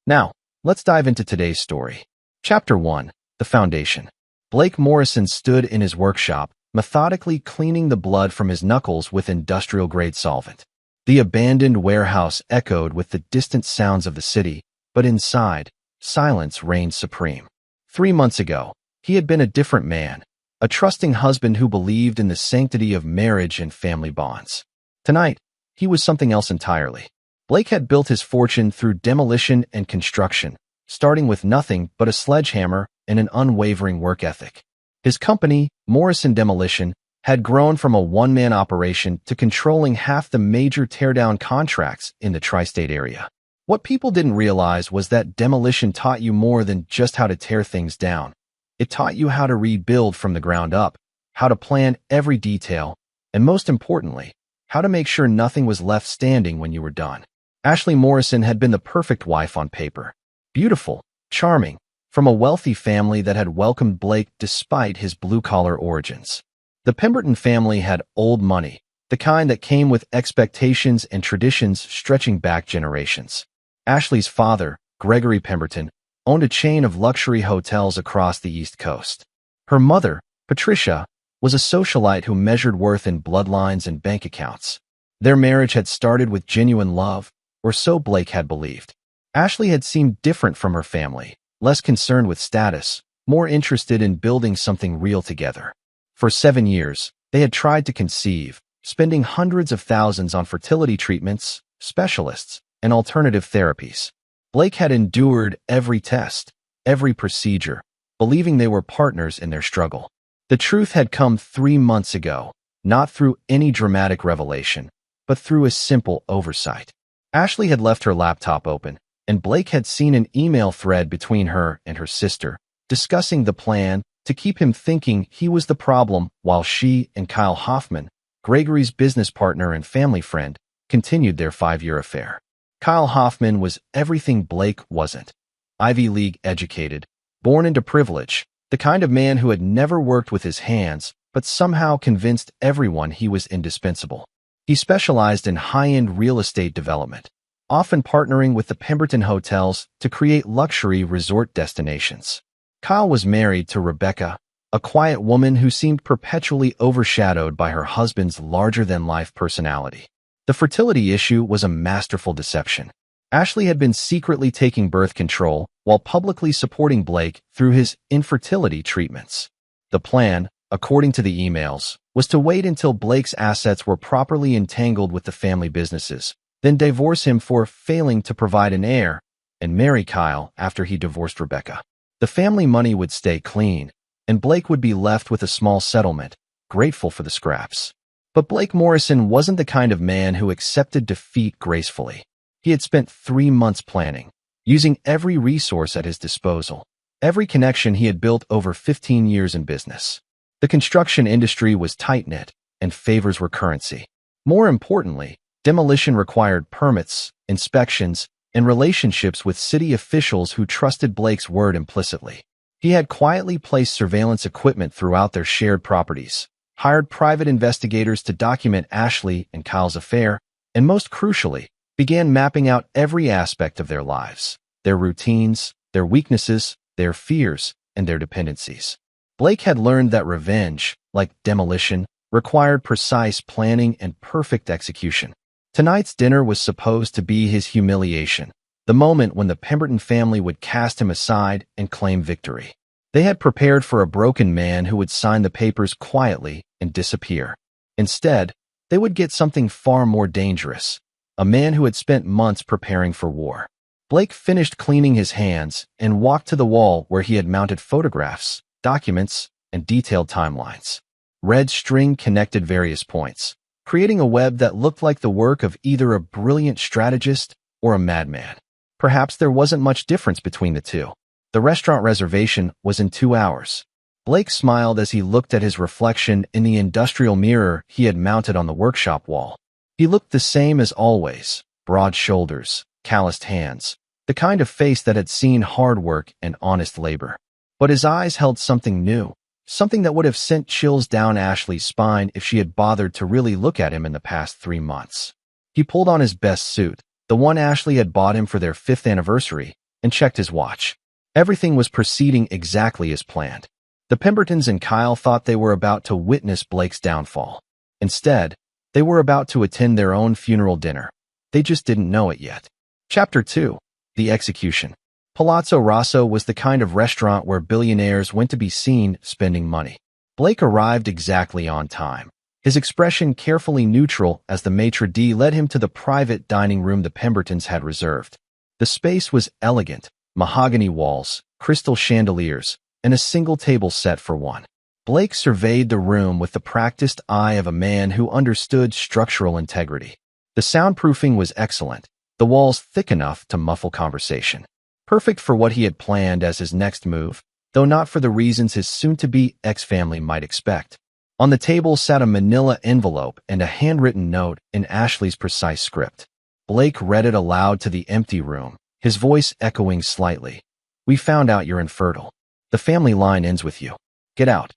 Now, let's dive into today's story. Chapter 1. The Foundation. Blake Morrison stood in his workshop, methodically cleaning the blood from his knuckles with industrial-grade solvent. The abandoned warehouse echoed with the distant sounds of the city, but inside, silence reigned supreme. 3 months ago, he had been a different man, a trusting husband who believed in the sanctity of marriage and family bonds. Tonight, he was something else entirely. Blake had built his fortune through demolition and construction, starting with nothing but a sledgehammer and an unwavering work ethic. His company, Morrison Demolition, had grown from a one-man operation to controlling half the major teardown contracts in the tri-state area. What people didn't realize was that demolition taught you more than just how to tear things down. It taught you how to rebuild from the ground up, how to plan every detail, and most importantly, how to make sure nothing was left standing when you were done. Ashley Morrison had been the perfect wife on paper. Beautiful, charming, from a wealthy family that had welcomed Blake despite his blue-collar origins. The Pemberton family had old money, the kind that came with expectations and traditions stretching back generations. Ashley's father, Gregory Pemberton, owned a chain of luxury hotels across the East Coast. Her mother, Patricia, was a socialite who measured worth in bloodlines and bank accounts. Their marriage had started with genuine love, or so Blake had believed. Ashley had seemed different from her family, less concerned with status, more interested in building something real together. For 7 years, they had tried to conceive, spending hundreds of thousands on fertility treatments, specialists, and alternative therapies. Blake had endured every test, every procedure, believing they were partners in their struggle. The truth had come 3 months ago, not through any dramatic revelation, but through a simple oversight. Ashley had left her laptop open, and Blake had seen an email thread between her and her sister, discussing the plan to keep him thinking he was the problem while she and Kyle Hoffman, Gregory's business partner and family friend, continued their 5-year affair. Kyle Hoffman was everything Blake wasn't. Ivy League educated, born into privilege, the kind of man who had never worked with his hands, but somehow convinced everyone he was indispensable. He specialized in high-end real estate development, often partnering with the Pemberton hotels to create luxury resort destinations. Kyle was married to Rebecca, a quiet woman who seemed perpetually overshadowed by her husband's larger-than-life personality. The fertility issue was a masterful deception. Ashley had been secretly taking birth control while publicly supporting Blake through his infertility treatments. The plan, according to the emails, was to wait until Blake's assets were properly entangled with the family businesses, then divorce him for failing to provide an heir, and marry Kyle after he divorced Rebecca. The family money would stay clean, and Blake would be left with a small settlement, grateful for the scraps. But Blake Morrison wasn't the kind of man who accepted defeat gracefully. He had spent 3 months planning, using every resource at his disposal, every connection he had built over 15 years in business. The construction industry was tight-knit, and favors were currency. More importantly, demolition required permits, inspections, and relationships with city officials who trusted Blake's word implicitly. He had quietly placed surveillance equipment throughout their shared properties, hired private investigators to document Ashley and Kyle's affair, and most crucially, began mapping out every aspect of their lives, their routines, their weaknesses, their fears, and their dependencies. Blake had learned that revenge, like demolition, required precise planning and perfect execution. Tonight's dinner was supposed to be his humiliation, the moment when the Pemberton family would cast him aside and claim victory. They had prepared for a broken man who would sign the papers quietly and disappear. Instead, they would get something far more dangerous, a man who had spent months preparing for war. Blake finished cleaning his hands and walked to the wall where he had mounted photographs, documents, and detailed timelines. Red string connected various points, creating a web that looked like the work of either a brilliant strategist or a madman. Perhaps there wasn't much difference between the two. The restaurant reservation was in 2 hours. Blake smiled as he looked at his reflection in the industrial mirror he had mounted on the workshop wall. He looked the same as always, broad shoulders, calloused hands, the kind of face that had seen hard work and honest labor. But his eyes held something new, something that would have sent chills down Ashley's spine if she had bothered to really look at him in the past 3 months. He pulled on his best suit, the one Ashley had bought him for their 5th anniversary, and checked his watch. Everything was proceeding exactly as planned. The Pembertons and Kyle thought they were about to witness Blake's downfall. Instead, they were about to attend their own funeral dinner. They just didn't know it yet. Chapter 2. The Execution. Palazzo Rosso was the kind of restaurant where billionaires went to be seen spending money. Blake arrived exactly on time, his expression carefully neutral as the maitre d' led him to the private dining room the Pembertons had reserved. The space was elegant, mahogany walls, crystal chandeliers, and a single table set for one. Blake surveyed the room with the practiced eye of a man who understood structural integrity. The soundproofing was excellent, the walls thick enough to muffle conversation. Perfect for what he had planned as his next move, though not for the reasons his soon-to-be ex-family might expect. On the table sat a manila envelope and a handwritten note in Ashley's precise script. Blake read it aloud to the empty room, his voice echoing slightly. "We found out you're infertile. The family line ends with you. Get out."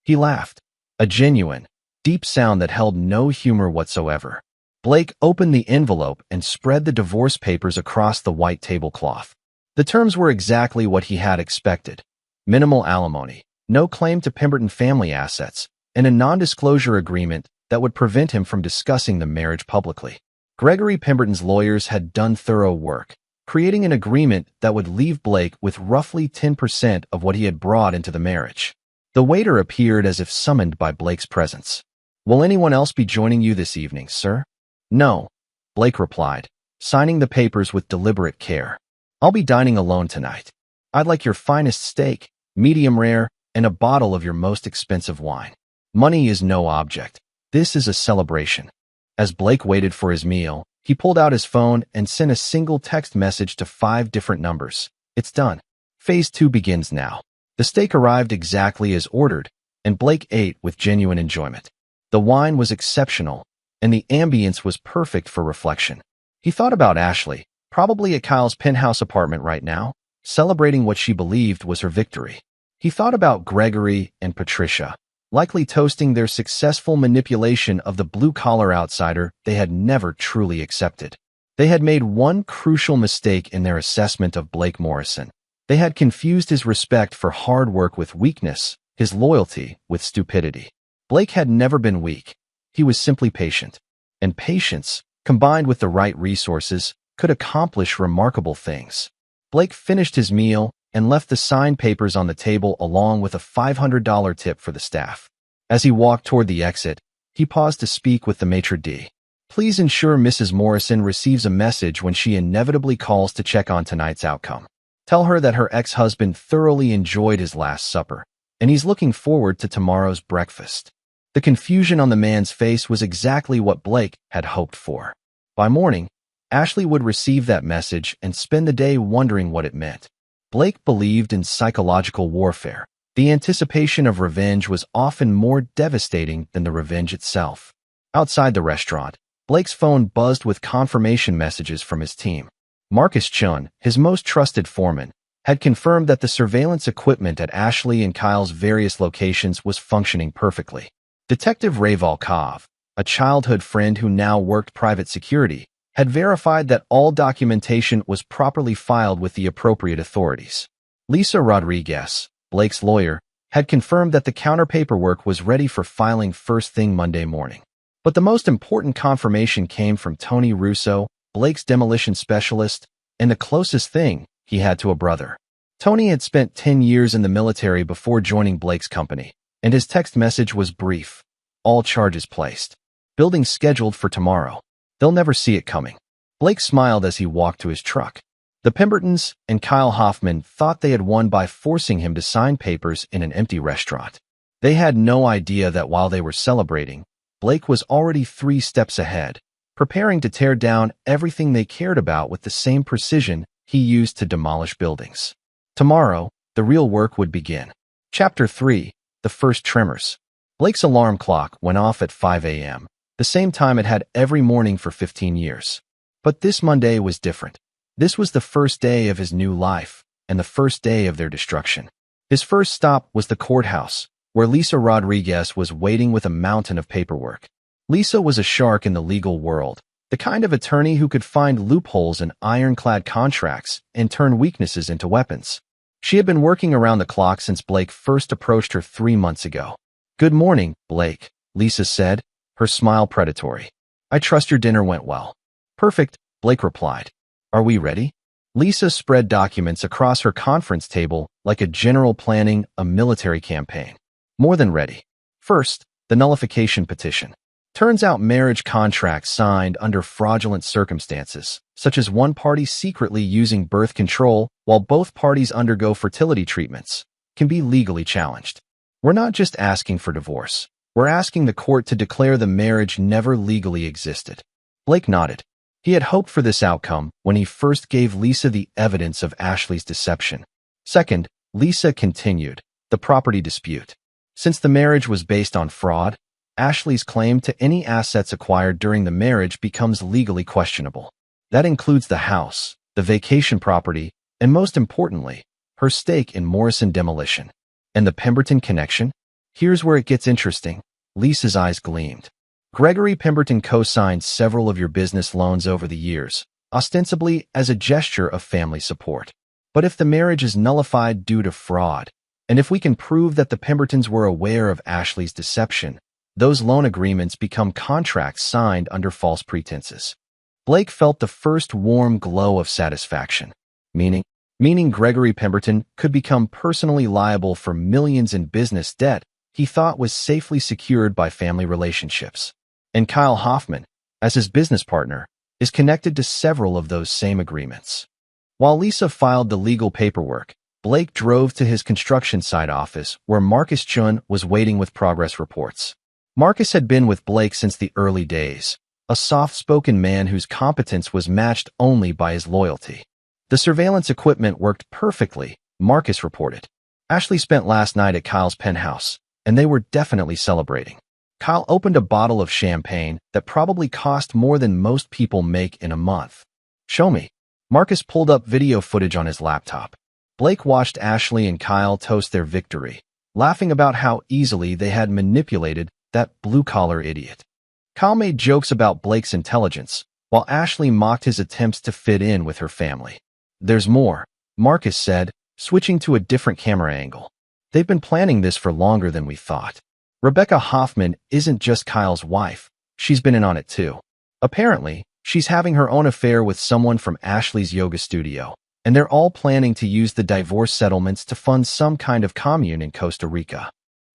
He laughed, a genuine, deep sound that held no humor whatsoever. Blake opened the envelope and spread the divorce papers across the white tablecloth. The terms were exactly what he had expected. Minimal alimony, no claim to Pemberton family assets, and a non-disclosure agreement that would prevent him from discussing the marriage publicly. Gregory Pemberton's lawyers had done thorough work, creating an agreement that would leave Blake with roughly 10% of what he had brought into the marriage. The waiter appeared as if summoned by Blake's presence. "Will anyone else be joining you this evening, sir?" "No," Blake replied, signing the papers with deliberate care. "I'll be dining alone tonight. I'd like your finest steak, medium rare, and a bottle of your most expensive wine. Money is no object. This is a celebration." As Blake waited for his meal, he pulled out his phone and sent a single text message to 5 different numbers. "It's done. Phase 2 begins now." The steak arrived exactly as ordered, and Blake ate with genuine enjoyment. The wine was exceptional, and the ambience was perfect for reflection. He thought about Ashley, probably at Kyle's penthouse apartment right now, celebrating what she believed was her victory. He thought about Gregory and Patricia, likely toasting their successful manipulation of the blue-collar outsider they had never truly accepted. They had made one crucial mistake in their assessment of Blake Morrison. They had confused his respect for hard work with weakness, his loyalty with stupidity. Blake had never been weak. He was simply patient. And patience, combined with the right resources, could accomplish remarkable things. Blake finished his meal and left the signed papers on the table along with a $500 tip for the staff. As he walked toward the exit, he paused to speak with the maitre d'. "Please ensure Mrs. Morrison receives a message when she inevitably calls to check on tonight's outcome. Tell her that her ex-husband thoroughly enjoyed his last supper, and he's looking forward to tomorrow's breakfast." The confusion on the man's face was exactly what Blake had hoped for. By morning, Ashley would receive that message and spend the day wondering what it meant. Blake believed in psychological warfare. The anticipation of revenge was often more devastating than the revenge itself. Outside the restaurant, Blake's phone buzzed with confirmation messages from his team. Marcus Chun, his most trusted foreman, had confirmed that the surveillance equipment at Ashley and Kyle's various locations was functioning perfectly. Detective Ray Volkov, a childhood friend who now worked private security, had verified that all documentation was properly filed with the appropriate authorities. Lisa Rodriguez, Blake's lawyer, had confirmed that the counter paperwork was ready for filing first thing Monday morning. But the most important confirmation came from Tony Russo, Blake's demolition specialist, and the closest thing he had to a brother. Tony had spent 10 years in the military before joining Blake's company, and his text message was brief. "All charges placed. Building scheduled for tomorrow. They'll never see it coming." Blake smiled as he walked to his truck. The Pembertons and Kyle Hoffman thought they had won by forcing him to sign papers in an empty restaurant. They had no idea that while they were celebrating, Blake was already 3 steps ahead, preparing to tear down everything they cared about with the same precision he used to demolish buildings. Tomorrow, the real work would begin. Chapter 3. The First Tremors. Blake's alarm clock went off at 5 a.m., the same time it had every morning for 15 years. But this Monday was different. This was the first day of his new life, and the first day of their destruction. His first stop was the courthouse, where Lisa Rodriguez was waiting with a mountain of paperwork. Lisa was a shark in the legal world, The kind of attorney who could find loopholes in ironclad contracts and turn weaknesses into weapons. She had been working around the clock since Blake first approached her 3 months ago. "Good morning, Blake," Lisa said, her smile predatory. "I trust your dinner went well." "Perfect," Blake replied. "Are we ready?" Lisa spread documents across her conference table like a general planning a military campaign. "More than ready. First, the nullification petition. Turns out marriage contracts signed under fraudulent circumstances, such as one party secretly using birth control while both parties undergo fertility treatments, can be legally challenged. We're not just asking for divorce. We're asking the court to declare the marriage never legally existed." Blake nodded. He had hoped for this outcome when he first gave Lisa the evidence of Ashley's deception. Second, Lisa continued, the property dispute. Since the marriage was based on fraud, Ashley's claim to any assets acquired during the marriage becomes legally questionable. That includes the house, the vacation property, and most importantly, her stake in Morrison Demolition. And the Pemberton connection? Here's where it gets interesting. Lisa's eyes gleamed. "Gregory Pemberton co-signed several of your business loans over the years, ostensibly as a gesture of family support. But if the marriage is nullified due to fraud, and if we can prove that the Pembertons were aware of Ashley's deception, those loan agreements become contracts signed under false pretenses." Blake felt the first warm glow of satisfaction. Meaning Gregory Pemberton could become personally liable for millions in business debt he thought was safely secured by family relationships. And Kyle Hoffman, as his business partner, is connected to several of those same agreements. While Lisa filed the legal paperwork, Blake drove to his construction site office where Marcus Chun was waiting with progress reports. Marcus had been with Blake since the early days, a soft-spoken man whose competence was matched only by his loyalty. "The surveillance equipment worked perfectly," Marcus reported. "Ashley spent last night at Kyle's penthouse, and they were definitely celebrating. Kyle opened a bottle of champagne that probably cost more than most people make in a month." "Show me." Marcus pulled up video footage on his laptop. Blake watched Ashley and Kyle toast their victory, laughing about how easily they had manipulated that blue-collar idiot. Kyle made jokes about Blake's intelligence, while Ashley mocked his attempts to fit in with her family. "There's more," Marcus said, switching to a different camera angle. "They've been planning this for longer than we thought. Rebecca Hoffman isn't just Kyle's wife. She's been in on it too. Apparently, she's having her own affair with someone from Ashley's yoga studio, and they're all planning to use the divorce settlements to fund some kind of commune in Costa Rica."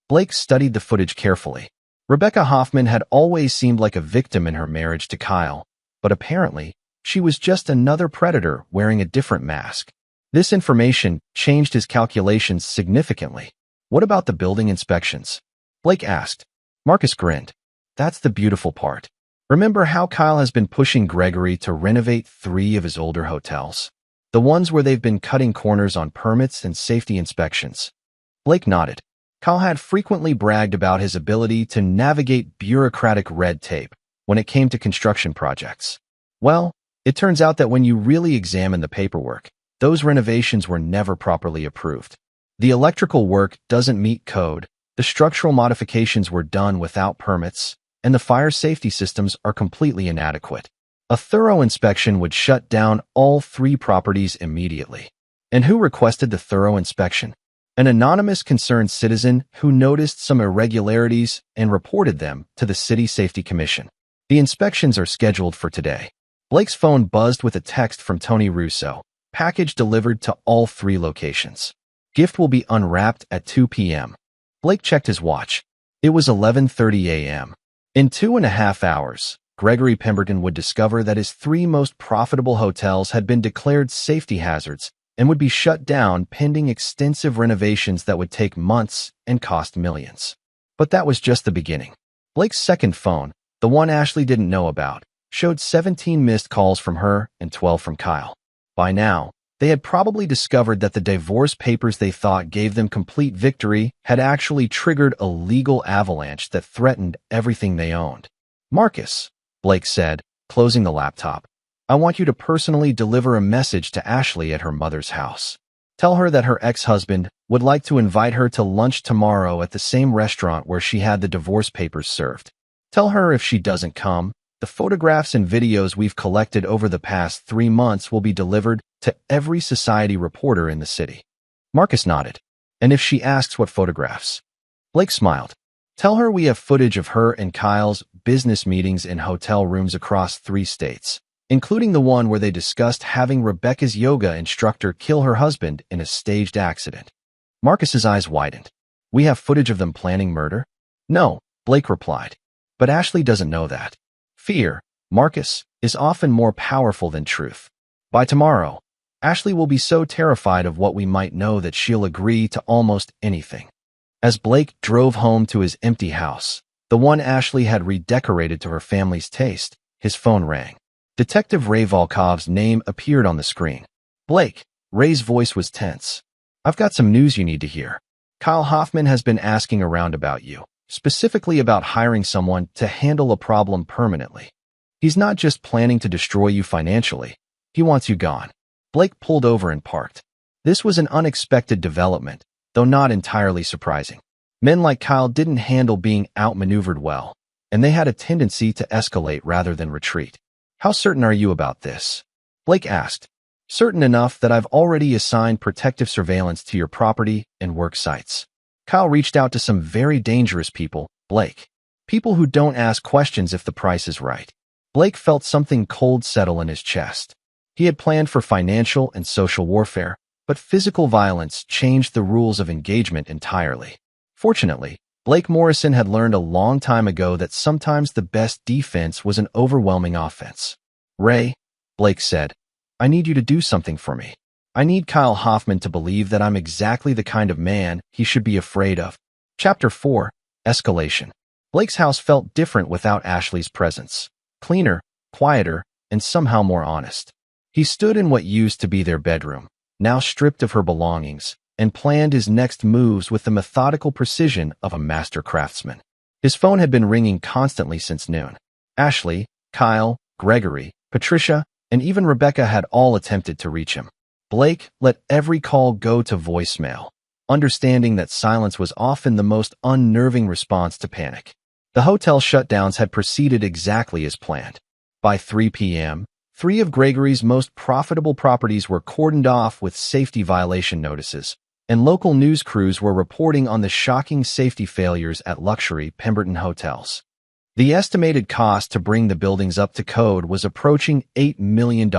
Blake studied the footage carefully. Rebecca Hoffman had always seemed like a victim in her marriage to Kyle, but apparently, she was just another predator wearing a different mask. This information changed his calculations significantly. "What about the building inspections?" Blake asked. Marcus grinned. "That's the beautiful part. Remember how Kyle has been pushing Gregory to renovate 3 of his older hotels? The ones where they've been cutting corners on permits and safety inspections." Blake nodded. Kyle had frequently bragged about his ability to navigate bureaucratic red tape when it came to construction projects. Well, it turns out that when you really examine the paperwork, those renovations were never properly approved. The electrical work doesn't meet code, the structural modifications were done without permits, and the fire safety systems are completely inadequate. A thorough inspection would shut down all 3 properties immediately. And who requested the thorough inspection? An anonymous concerned citizen who noticed some irregularities and reported them to the City Safety Commission. The inspections are scheduled for today. Blake's phone buzzed with a text from Tony Russo. Package delivered to all 3 locations. Gift will be unwrapped at 2 p.m. Blake checked his watch. It was 11:30 a.m. In 2.5 hours, Gregory Pemberton would discover that his 3 most profitable hotels had been declared safety hazards and would be shut down pending extensive renovations that would take months and cost millions. But that was just the beginning. Blake's second phone, the one Ashley didn't know about, showed 17 missed calls from her and 12 from Kyle. By now, they had probably discovered that the divorce papers they thought gave them complete victory had actually triggered a legal avalanche that threatened everything they owned. "Marcus," Blake said, closing the laptop, "I want you to personally deliver a message to Ashley at her mother's house. Tell her that her ex-husband would like to invite her to lunch tomorrow at the same restaurant where she had the divorce papers served. Tell her if she doesn't come, The photographs and videos we've collected over the past 3 months will be delivered to every society reporter in the city. Marcus nodded. And if she asks what photographs? Blake smiled. Tell her we have footage of her and Kyle's business meetings in hotel rooms across 3 states, including the one where they discussed having Rebecca's yoga instructor kill her husband in a staged accident. Marcus's eyes widened. We have footage of them planning murder? No, Blake replied. But Ashley doesn't know that. Fear, Marcus, is often more powerful than truth. By tomorrow, Ashley will be so terrified of what we might know that she'll agree to almost anything. As Blake drove home to his empty house, the one Ashley had redecorated to her family's taste, his phone rang. Detective Ray Volkov's name appeared on the screen. Blake, Ray's voice was tense. I've got some news you need to hear. Kyle Hoffman has been asking around about you, specifically about hiring someone to handle a problem permanently. He's not just planning to destroy you financially. He wants you gone. Blake pulled over and parked. This was an unexpected development, though not entirely surprising. Men like Kyle didn't handle being outmaneuvered well, and they had a tendency to escalate rather than retreat. How certain are you about this? Blake asked. Certain enough that I've already assigned protective surveillance to your property and work sites. Kyle reached out to some very dangerous people, Blake. People who don't ask questions if the price is right. Blake felt something cold settle in his chest. He had planned for financial and social warfare, but physical violence changed the rules of engagement entirely. Fortunately, Blake Morrison had learned a long time ago that sometimes the best defense was an overwhelming offense. Ray, Blake said, I need you to do something for me. I need Kyle Hoffman to believe that I'm exactly the kind of man he should be afraid of. Chapter 4, Escalation. Blake's house felt different without Ashley's presence. Cleaner, quieter, and somehow more honest. He stood in what used to be their bedroom, now stripped of her belongings, and planned his next moves with the methodical precision of a master craftsman. His phone had been ringing constantly since noon. Ashley, Kyle, Gregory, Patricia, and even Rebecca had all attempted to reach him. Blake let every call go to voicemail, understanding that silence was often the most unnerving response to panic. The hotel shutdowns had proceeded exactly as planned. By 3 p.m., 3 of Gregory's most profitable properties were cordoned off with safety violation notices, and local news crews were reporting on the shocking safety failures at luxury Pemberton hotels. The estimated cost to bring the buildings up to code was approaching $8 million,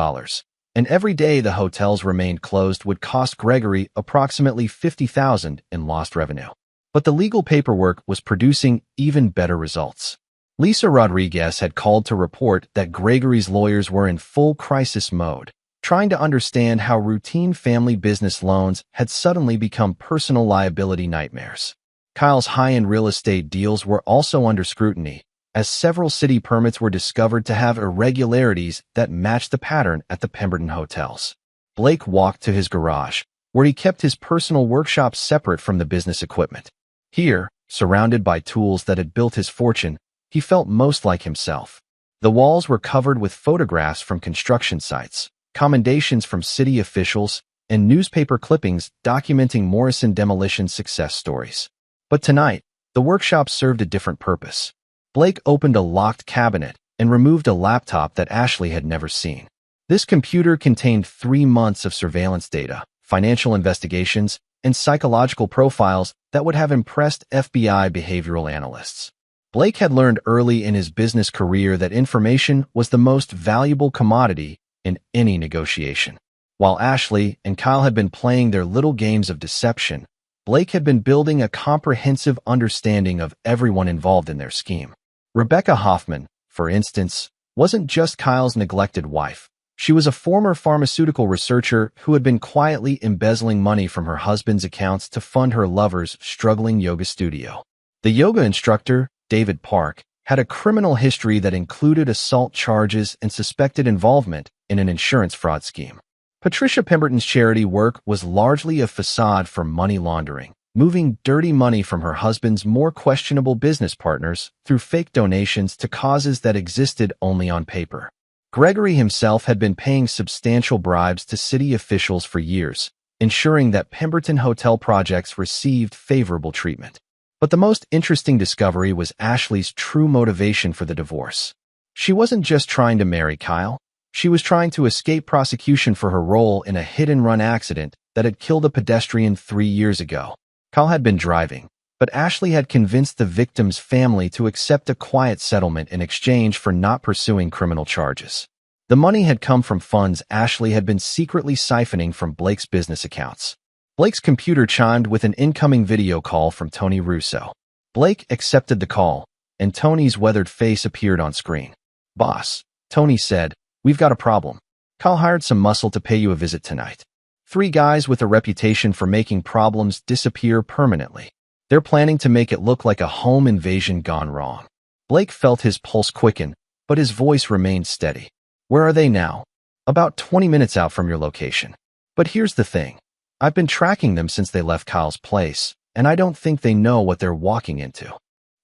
and every day the hotels remained closed would cost Gregory approximately $50,000 in lost revenue. But the legal paperwork was producing even better results. Lisa Rodriguez had called to report that Gregory's lawyers were in full crisis mode, trying to understand how routine family business loans had suddenly become personal liability nightmares. Kyle's high-end real estate deals were also under scrutiny, as several city permits were discovered to have irregularities that matched the pattern at the Pemberton hotels. Blake walked to his garage, where he kept his personal workshop separate from the business equipment. Here, surrounded by tools that had built his fortune, he felt most like himself. The walls were covered with photographs from construction sites, commendations from city officials, and newspaper clippings documenting Morrison demolition success stories. But tonight, the workshop served a different purpose. Blake opened a locked cabinet and removed a laptop that Ashley had never seen. This computer contained 3 months of surveillance data, financial investigations, and psychological profiles that would have impressed FBI behavioral analysts. Blake had learned early in his business career that information was the most valuable commodity in any negotiation. While Ashley and Kyle had been playing their little games of deception, Blake had been building a comprehensive understanding of everyone involved in their scheme. Rebecca Hoffman, for instance, wasn't just Kyle's neglected wife. She was a former pharmaceutical researcher who had been quietly embezzling money from her husband's accounts to fund her lover's struggling yoga studio. The yoga instructor, David Park, had a criminal history that included assault charges and suspected involvement in an insurance fraud scheme. Patricia Pemberton's charity work was largely a facade for money laundering, moving dirty money from her husband's more questionable business partners through fake donations to causes that existed only on paper. Gregory himself had been paying substantial bribes to city officials for years, ensuring that Pemberton hotel projects received favorable treatment. But the most interesting discovery was Ashley's true motivation for the divorce. She wasn't just trying to marry Kyle. She was trying to escape prosecution for her role in a hit-and-run accident that had killed a pedestrian 3 years ago. Kyle had been driving, but Ashley had convinced the victim's family to accept a quiet settlement in exchange for not pursuing criminal charges. The money had come from funds Ashley had been secretly siphoning from Blake's business accounts. Blake's computer chimed with an incoming video call from Tony Russo. Blake accepted the call, and Tony's weathered face appeared on screen. "Boss," Tony said, "we've got a problem. Kyle hired some muscle to pay you a visit tonight. 3 guys with a reputation for making problems disappear permanently. They're planning to make it look like a home invasion gone wrong." Blake felt his pulse quicken, but his voice remained steady. "Where are they now?" "About 20 minutes out from your location. But here's the thing. I've been tracking them since they left Kyle's place, and I don't think they know what they're walking into."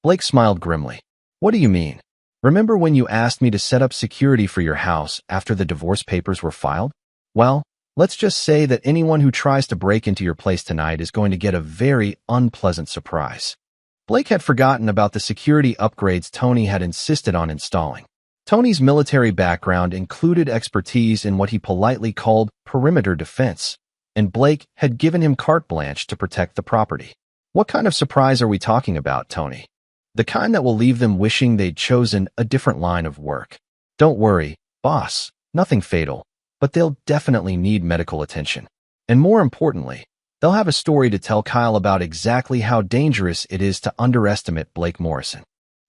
Blake smiled grimly. "What do you mean? Remember when you asked me to set up security for your house after the divorce papers were filed? Well, let's just say that anyone who tries to break into your place tonight is going to get a very unpleasant surprise." Blake had forgotten about the security upgrades Tony had insisted on installing. Tony's military background included expertise in what he politely called perimeter defense, and Blake had given him carte blanche to protect the property. "What kind of surprise are we talking about, Tony?" "The kind that will leave them wishing they'd chosen a different line of work." "Don't worry, boss, nothing fatal, but they'll definitely need medical attention. And more importantly, they'll have a story to tell Kyle about exactly how dangerous it is to underestimate Blake Morrison."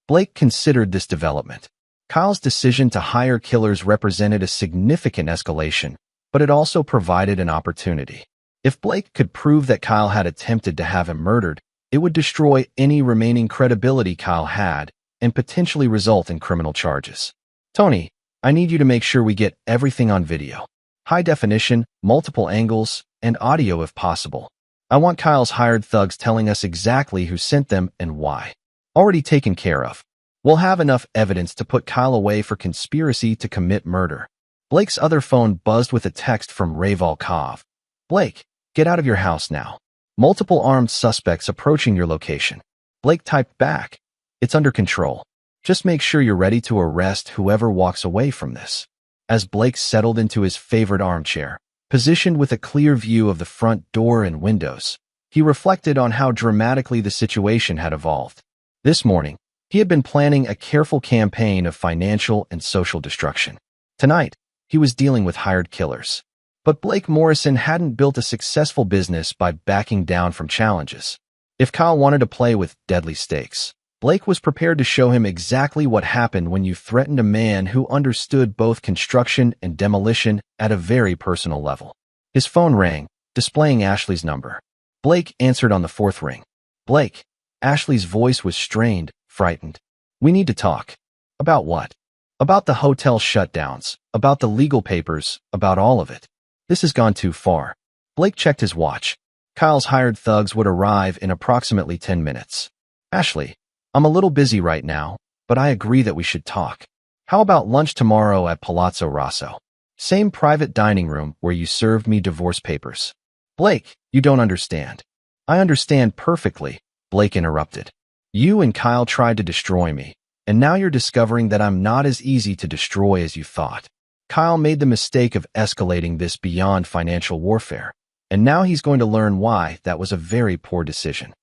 Blake considered this development. Kyle's decision to hire killers represented a significant escalation, but it also provided an opportunity. If Blake could prove that Kyle had attempted to have him murdered, it would destroy any remaining credibility Kyle had and potentially result in criminal charges. "Tony, I need you to make sure we get everything on video. High definition, multiple angles, and audio if possible. I want Kyle's hired thugs telling us exactly who sent them and why." "Already taken care of. We'll have enough evidence to put Kyle away for conspiracy to commit murder." Blake's other phone buzzed with a text from Ray Volkov. "Blake, get out of your house now. Multiple armed suspects approaching your location." Blake typed back, "It's under control. Just make sure you're ready to arrest whoever walks away from this." As Blake settled into his favorite armchair, positioned with a clear view of the front door and windows, he reflected on how dramatically the situation had evolved. This morning, he had been planning a careful campaign of financial and social destruction. Tonight, he was dealing with hired killers. But Blake Morrison hadn't built a successful business by backing down from challenges. If Kyle wanted to play with deadly stakes, Blake was prepared to show him exactly what happened when you threatened a man who understood both construction and demolition at a very personal level. His phone rang, displaying Ashley's number. Blake answered on the 4th ring. "Blake." Ashley's voice was strained, frightened. "We need to talk." "About what?" "About the hotel shutdowns, about the legal papers, about all of it. This has gone too far." Blake checked his watch. Kyle's hired thugs would arrive in approximately 10 minutes. "Ashley, I'm a little busy right now, but I agree that we should talk. How about lunch tomorrow at Palazzo Rosso? Same private dining room where you served me divorce papers." "Blake, you don't understand." "I understand perfectly," Blake interrupted. "You and Kyle tried to destroy me, and now you're discovering that I'm not as easy to destroy as you thought. Kyle made the mistake of escalating this beyond financial warfare, and now he's going to learn why that was a very poor decision."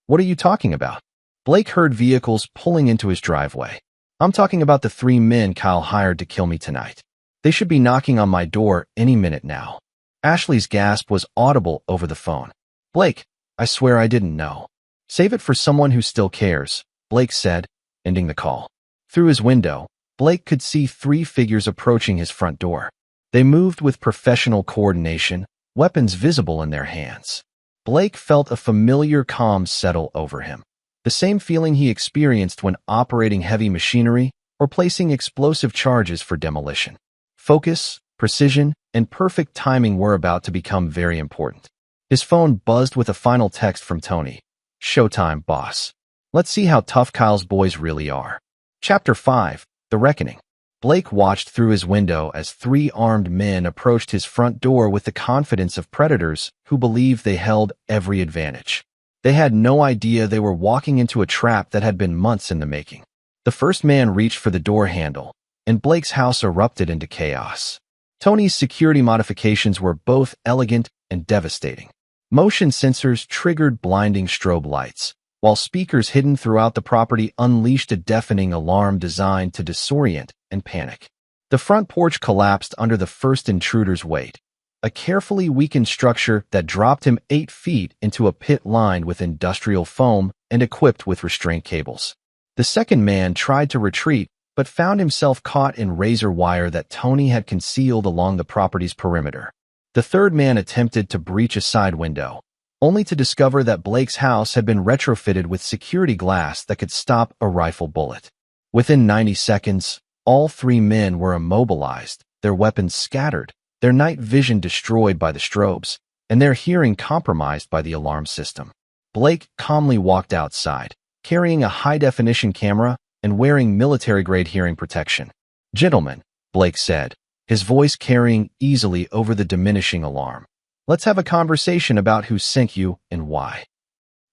"What are you talking about?" Blake heard vehicles pulling into his driveway. "I'm talking about the 3 men Kyle hired to kill me tonight. They should be knocking on my door any minute now." Ashley's gasp was audible over the phone. "Blake, I swear I didn't know." "Save it for someone who still cares," Blake said, ending the call. Through his window, Blake could see 3 figures approaching his front door. They moved with professional coordination, weapons visible in their hands. Blake felt a familiar calm settle over him, the same feeling he experienced when operating heavy machinery or placing explosive charges for demolition. Focus, precision, and perfect timing were about to become very important. His phone buzzed with a final text from Tony. "Showtime, boss. Let's see how tough Kyle's boys really are." Chapter 5, The Reckoning. Blake watched through his window as 3 armed men approached his front door with the confidence of predators who believed they held every advantage. They had no idea they were walking into a trap that had been months in the making. The first man reached for the door handle, and Blake's house erupted into chaos. Tony's security modifications were both elegant and devastating. Motion sensors triggered blinding strobe lights, while speakers hidden throughout the property unleashed a deafening alarm designed to disorient and panic. The front porch collapsed under the first intruder's weight, a carefully weakened structure that dropped him 8 feet into a pit lined with industrial foam and equipped with restraint cables. The second man tried to retreat, but found himself caught in razor wire that Tony had concealed along the property's perimeter. The third man attempted to breach a side window, only to discover that Blake's house had been retrofitted with security glass that could stop a rifle bullet. Within 90 seconds, all 3 men were immobilized, their weapons scattered, their night vision destroyed by the strobes, and their hearing compromised by the alarm system. Blake calmly walked outside, carrying a high-definition camera and wearing military-grade hearing protection. "Gentlemen," Blake said, his voice carrying easily over the diminishing alarm, "let's have a conversation about who sent you and why."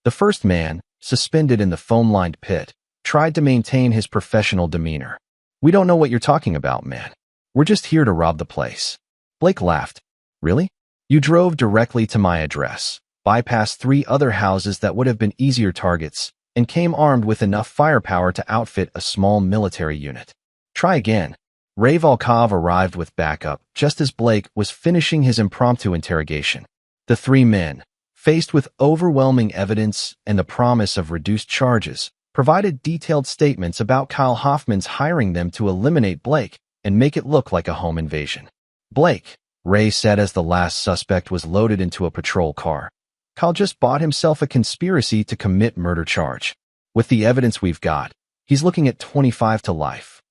The first man, suspended in the foam-lined pit, tried to maintain his professional demeanor. "We don't know what you're talking about, man. We're just here to rob the place." Blake laughed. "Really? You drove directly to my address, bypassed 3 other houses that would have been easier targets, and came armed with enough firepower to outfit a small military unit. Try again." Ray Volkov arrived with backup just as Blake was finishing his impromptu interrogation. The 3 men, faced with overwhelming evidence and the promise of reduced charges, provided detailed statements about Kyle Hoffman's hiring them to eliminate Blake and make it look like a home invasion. "Blake," Ray said as the last suspect was loaded into a patrol car, "Kyle just bought himself a conspiracy to commit murder charge. With the evidence we've got, he's looking at 25 to life."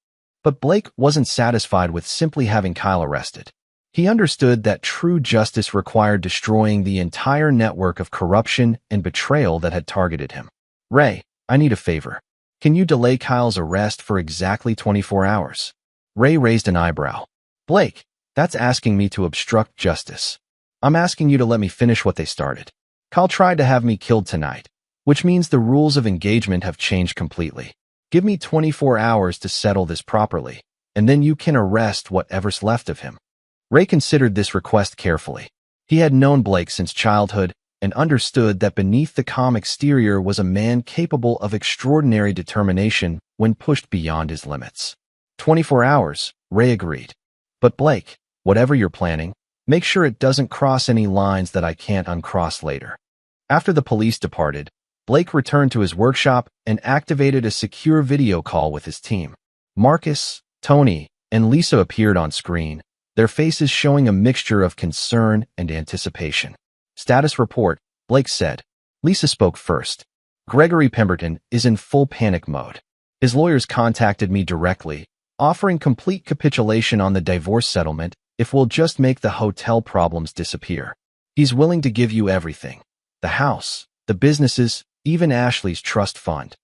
But Blake wasn't satisfied with simply having Kyle arrested. He understood that true justice required destroying the entire network of corruption and betrayal that had targeted him. "Ray, I need a favor. Can you delay Kyle's arrest for exactly 24 hours? Ray raised an eyebrow. "Blake, that's asking me to obstruct justice. I'm asking you to let me finish what they started. Kyle tried to have me killed tonight, which means the rules of engagement have changed completely. Give me 24 hours to settle this properly, and then you can arrest whatever's left of him." Ray considered this request carefully. He had known Blake since childhood and understood that beneath the calm exterior was a man capable of extraordinary determination when pushed beyond his limits. 24 hours, Ray agreed. "But Blake, whatever you're planning, make sure it doesn't cross any lines that I can't uncross later." After the police departed, Blake returned to his workshop and activated a secure video call with his team. Marcus, Tony, and Lisa appeared on screen, their faces showing a mixture of concern and anticipation. "Status report," Blake said. Lisa spoke first. "Gregory Pemberton is in full panic mode. His lawyers contacted me directly, offering complete capitulation on the divorce settlement if we'll just make the hotel problems disappear. He's willing to give you everything. The house, the businesses, even Ashley's trust fund."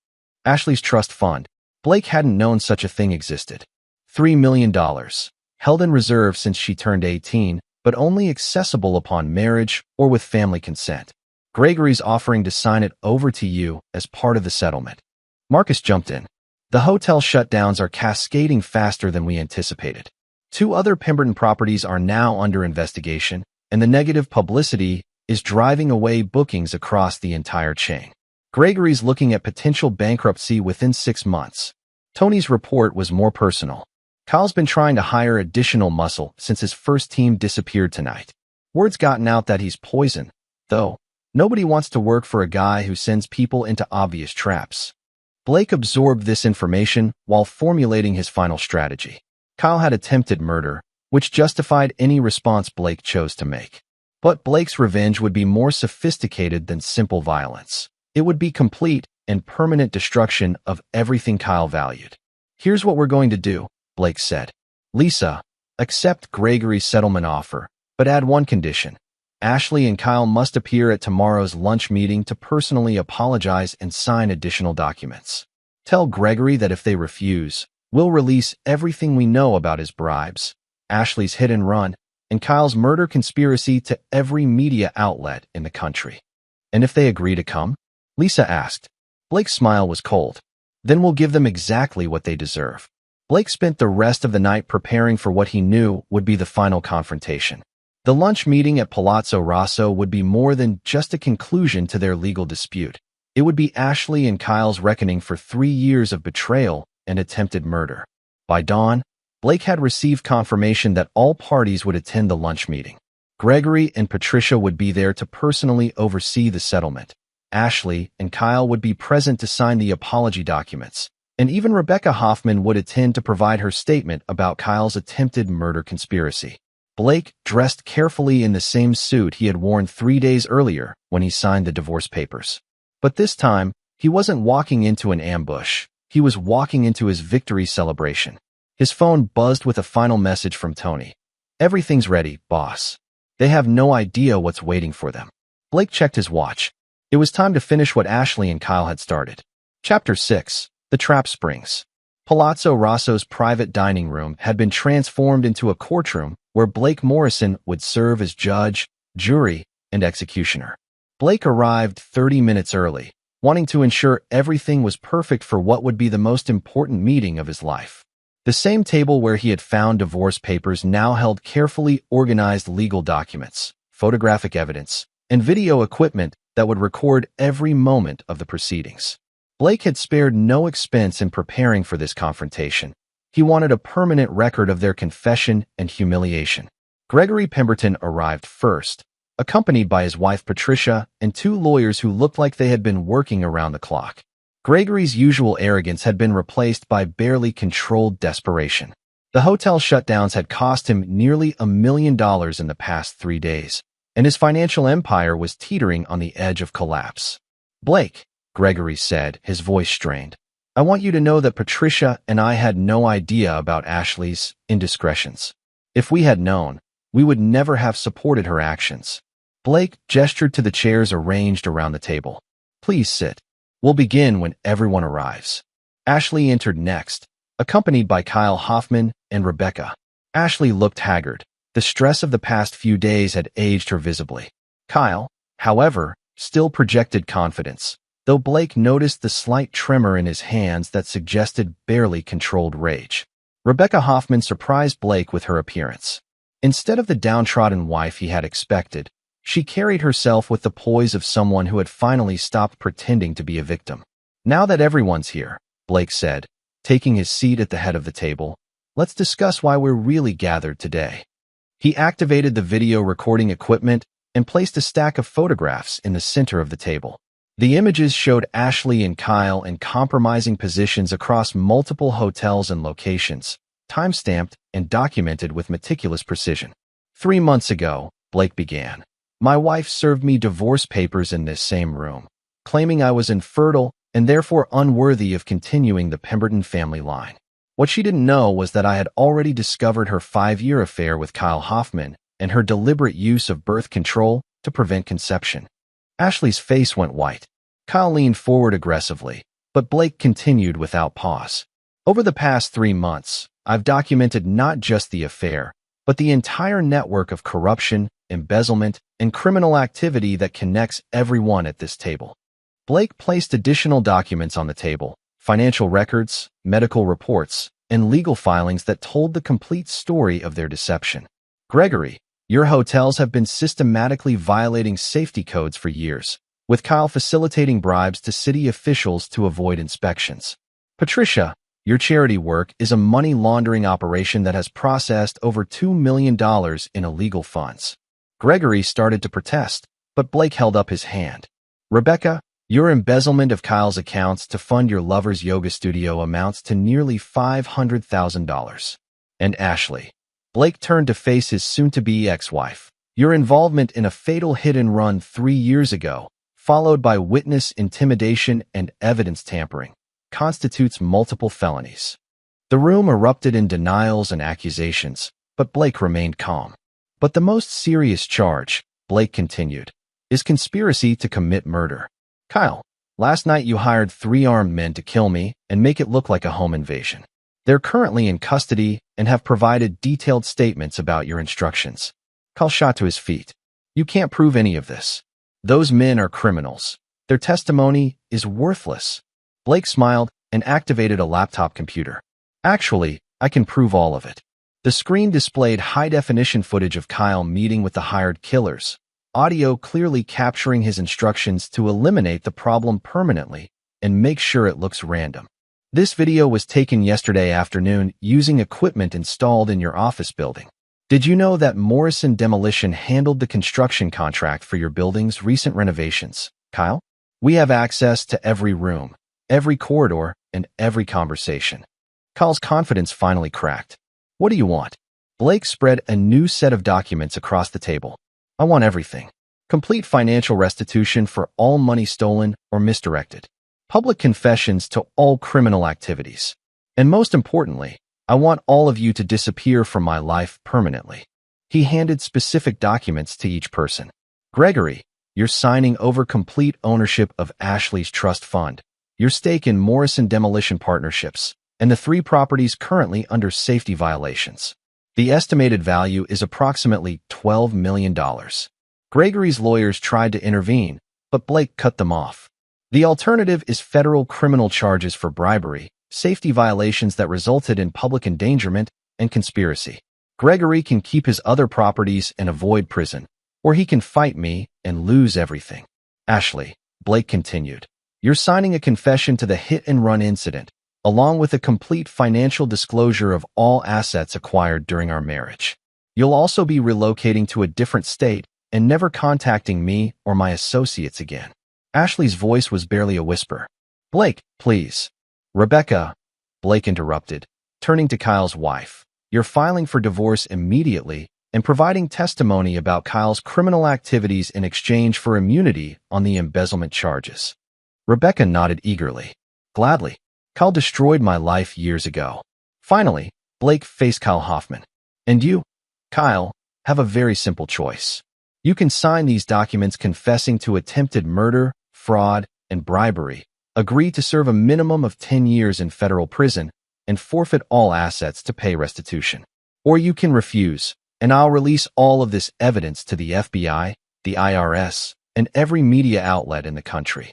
Ashley's trust fund. Blake hadn't known such a thing existed. $3 million, held in reserve since she turned 18, but only accessible upon marriage or with family consent. "Gregory's offering to sign it over to you as part of the settlement." Marcus jumped in. "The hotel shutdowns are cascading faster than we anticipated. 2 other Pemberton properties are now under investigation, and the negative publicity is driving away bookings across the entire chain. Gregory's looking at potential bankruptcy within 6 months." Tony's report was more personal. "Kyle's been trying to hire additional muscle since his first team disappeared tonight. Word's gotten out that he's poison, though. Nobody wants to work for a guy who sends people into obvious traps." Blake absorbed this information while formulating his final strategy. Kyle had attempted murder, which justified any response Blake chose to make. But Blake's revenge would be more sophisticated than simple violence. It would be complete and permanent destruction of everything Kyle valued. "Here's what we're going to do," Blake said. "Lisa, accept Gregory's settlement offer, but add one condition. Ashley and Kyle must appear at tomorrow's lunch meeting to personally apologize and sign additional documents. Tell Gregory that if they refuse, we'll release everything we know about his bribes, Ashley's hit and run, and Kyle's murder conspiracy to every media outlet in the country." "And if they agree to come?" Lisa asked. Blake's smile was cold. "Then we'll give them exactly what they deserve." Blake spent the rest of the night preparing for what he knew would be the final confrontation. The lunch meeting at Palazzo Rosso would be more than just a conclusion to their legal dispute. It would be Ashley and Kyle's reckoning for 3 years of betrayal and attempted murder. By dawn, Blake had received confirmation that all parties would attend the lunch meeting. Gregory and Patricia would be there to personally oversee the settlement. Ashley and Kyle would be present to sign the apology documents, and even Rebecca Hoffman would attend to provide her statement about Kyle's attempted murder conspiracy. Blake dressed carefully in the same suit he had worn 3 days earlier when he signed the divorce papers. But this time, he wasn't walking into an ambush. He was walking into his victory celebration. His phone buzzed with a final message from Tony. "Everything's ready, boss." They have no idea what's waiting for them. Blake checked his watch. It was time to finish what Ashley and Kyle had started. Chapter 6. The Trap Springs. Palazzo Rosso's private dining room had been transformed into a courtroom where Blake Morrison would serve as judge, jury, and executioner. Blake arrived 30 minutes early, wanting to ensure everything was perfect for what would be the most important meeting of his life. The same table where he had found divorce papers now held carefully organized legal documents, photographic evidence, and video equipment that would record every moment of the proceedings. Blake had spared no expense in preparing for this confrontation. He wanted a permanent record of their confession and humiliation. Gregory Pemberton arrived first, accompanied by his wife Patricia and 2 lawyers who looked like they had been working around the clock. Gregory's usual arrogance had been replaced by barely controlled desperation. The hotel shutdowns had cost him nearly $1 million in the past 3 days, and his financial empire was teetering on the edge of collapse. "Blake," Gregory said, his voice strained, "I want you to know that Patricia and I had no idea about Ashley's indiscretions. If we had known, we would never have supported her actions." Blake gestured to the chairs arranged around the table. "Please sit. We'll begin when everyone arrives." Ashley entered next, accompanied by Kyle Hoffman and Rebecca. Ashley looked haggard. The stress of the past few days had aged her visibly. Kyle, however, still projected confidence, though Blake noticed the slight tremor in his hands that suggested barely controlled rage. Rebecca Hoffman surprised Blake with her appearance. Instead of the downtrodden wife he had expected, she carried herself with the poise of someone who had finally stopped pretending to be a victim. "Now that everyone's here," Blake said, taking his seat at the head of the table, "let's discuss why we're really gathered today." He activated the video recording equipment and placed a stack of photographs in the center of the table. The images showed Ashley and Kyle in compromising positions across multiple hotels and locations, time-stamped and documented with meticulous precision. "3 months ago," Blake began, "my wife served me divorce papers in this same room, claiming I was infertile and therefore unworthy of continuing the Pemberton family line. What she didn't know was that I had already discovered her 5-year affair with Kyle Hoffman and her deliberate use of birth control to prevent conception." Ashley's face went white. Kyle leaned forward aggressively, but Blake continued without pause. "Over the past 3 months, I've documented not just the affair, but the entire network of corruption, embezzlement, and criminal activity that connects everyone at this table." Blake placed additional documents on the table, financial records, medical reports, and legal filings that told the complete story of their deception. "Gregory, your hotels have been systematically violating safety codes for years, with Kyle facilitating bribes to city officials to avoid inspections. Patricia, your charity work is a money laundering operation that has processed over $2 million in illegal funds." Gregory started to protest, but Blake held up his hand. "Rebecca, your embezzlement of Kyle's accounts to fund your lover's yoga studio amounts to nearly $500,000. And Ashley," Blake turned to face his soon-to-be ex-wife, "your involvement in a fatal hit-and-run 3 years ago, followed by witness intimidation and evidence tampering, constitutes multiple felonies." The room erupted in denials and accusations, but Blake remained calm. "But the most serious charge," Blake continued, "is conspiracy to commit murder. Kyle, last night you hired 3 armed men to kill me and make it look like a home invasion. They're currently in custody and have provided detailed statements about your instructions." Kyle shot to his feet. "You can't prove any of this. Those men are criminals. Their testimony is worthless." Blake smiled and activated a laptop computer. "Actually, I can prove all of it. The screen displayed high-definition footage of Kyle meeting with the hired killers, audio clearly capturing his instructions to eliminate the problem permanently and make sure it looks random. This video was taken yesterday afternoon using equipment installed in your office building. Did you know that Morrison Demolition handled the construction contract for your building's recent renovations, Kyle? We have access to every room, every corridor, and every conversation. Kyle's confidence finally cracked. What do you want? Blake spread a new set of documents across the table. I want everything. Complete financial restitution for all money stolen or misdirected. Public confessions to all criminal activities. And most importantly, I want all of you to disappear from my life permanently. He handed specific documents to each person. Gregory, you're signing over complete ownership of Ashley's trust fund, your stake in Morrison Demolition Partnerships, and the 3 properties currently under safety violations. The estimated value is approximately $12 million. Gregory's lawyers tried to intervene, but Blake cut them off. The alternative is federal criminal charges for bribery, safety violations that resulted in public endangerment, and conspiracy. Gregory can keep his other properties and avoid prison, or he can fight me and lose everything. Ashley, Blake continued, you're signing a confession to the hit-and-run incident, along with a complete financial disclosure of all assets acquired during our marriage. You'll also be relocating to a different state and never contacting me or my associates again. Ashley's voice was barely a whisper. Blake, please. Rebecca, Blake interrupted, turning to Kyle's wife. You're filing for divorce immediately and providing testimony about Kyle's criminal activities in exchange for immunity on the embezzlement charges. Rebecca nodded eagerly. Gladly. Kyle destroyed my life years ago. Finally, Blake faced Kyle Hoffman. And you, Kyle, have a very simple choice. You can sign these documents confessing to attempted murder, fraud, and bribery, agree to serve a minimum of 10 years in federal prison, and forfeit all assets to pay restitution. Or you can refuse, and I'll release all of this evidence to the FBI, the IRS, and every media outlet in the country.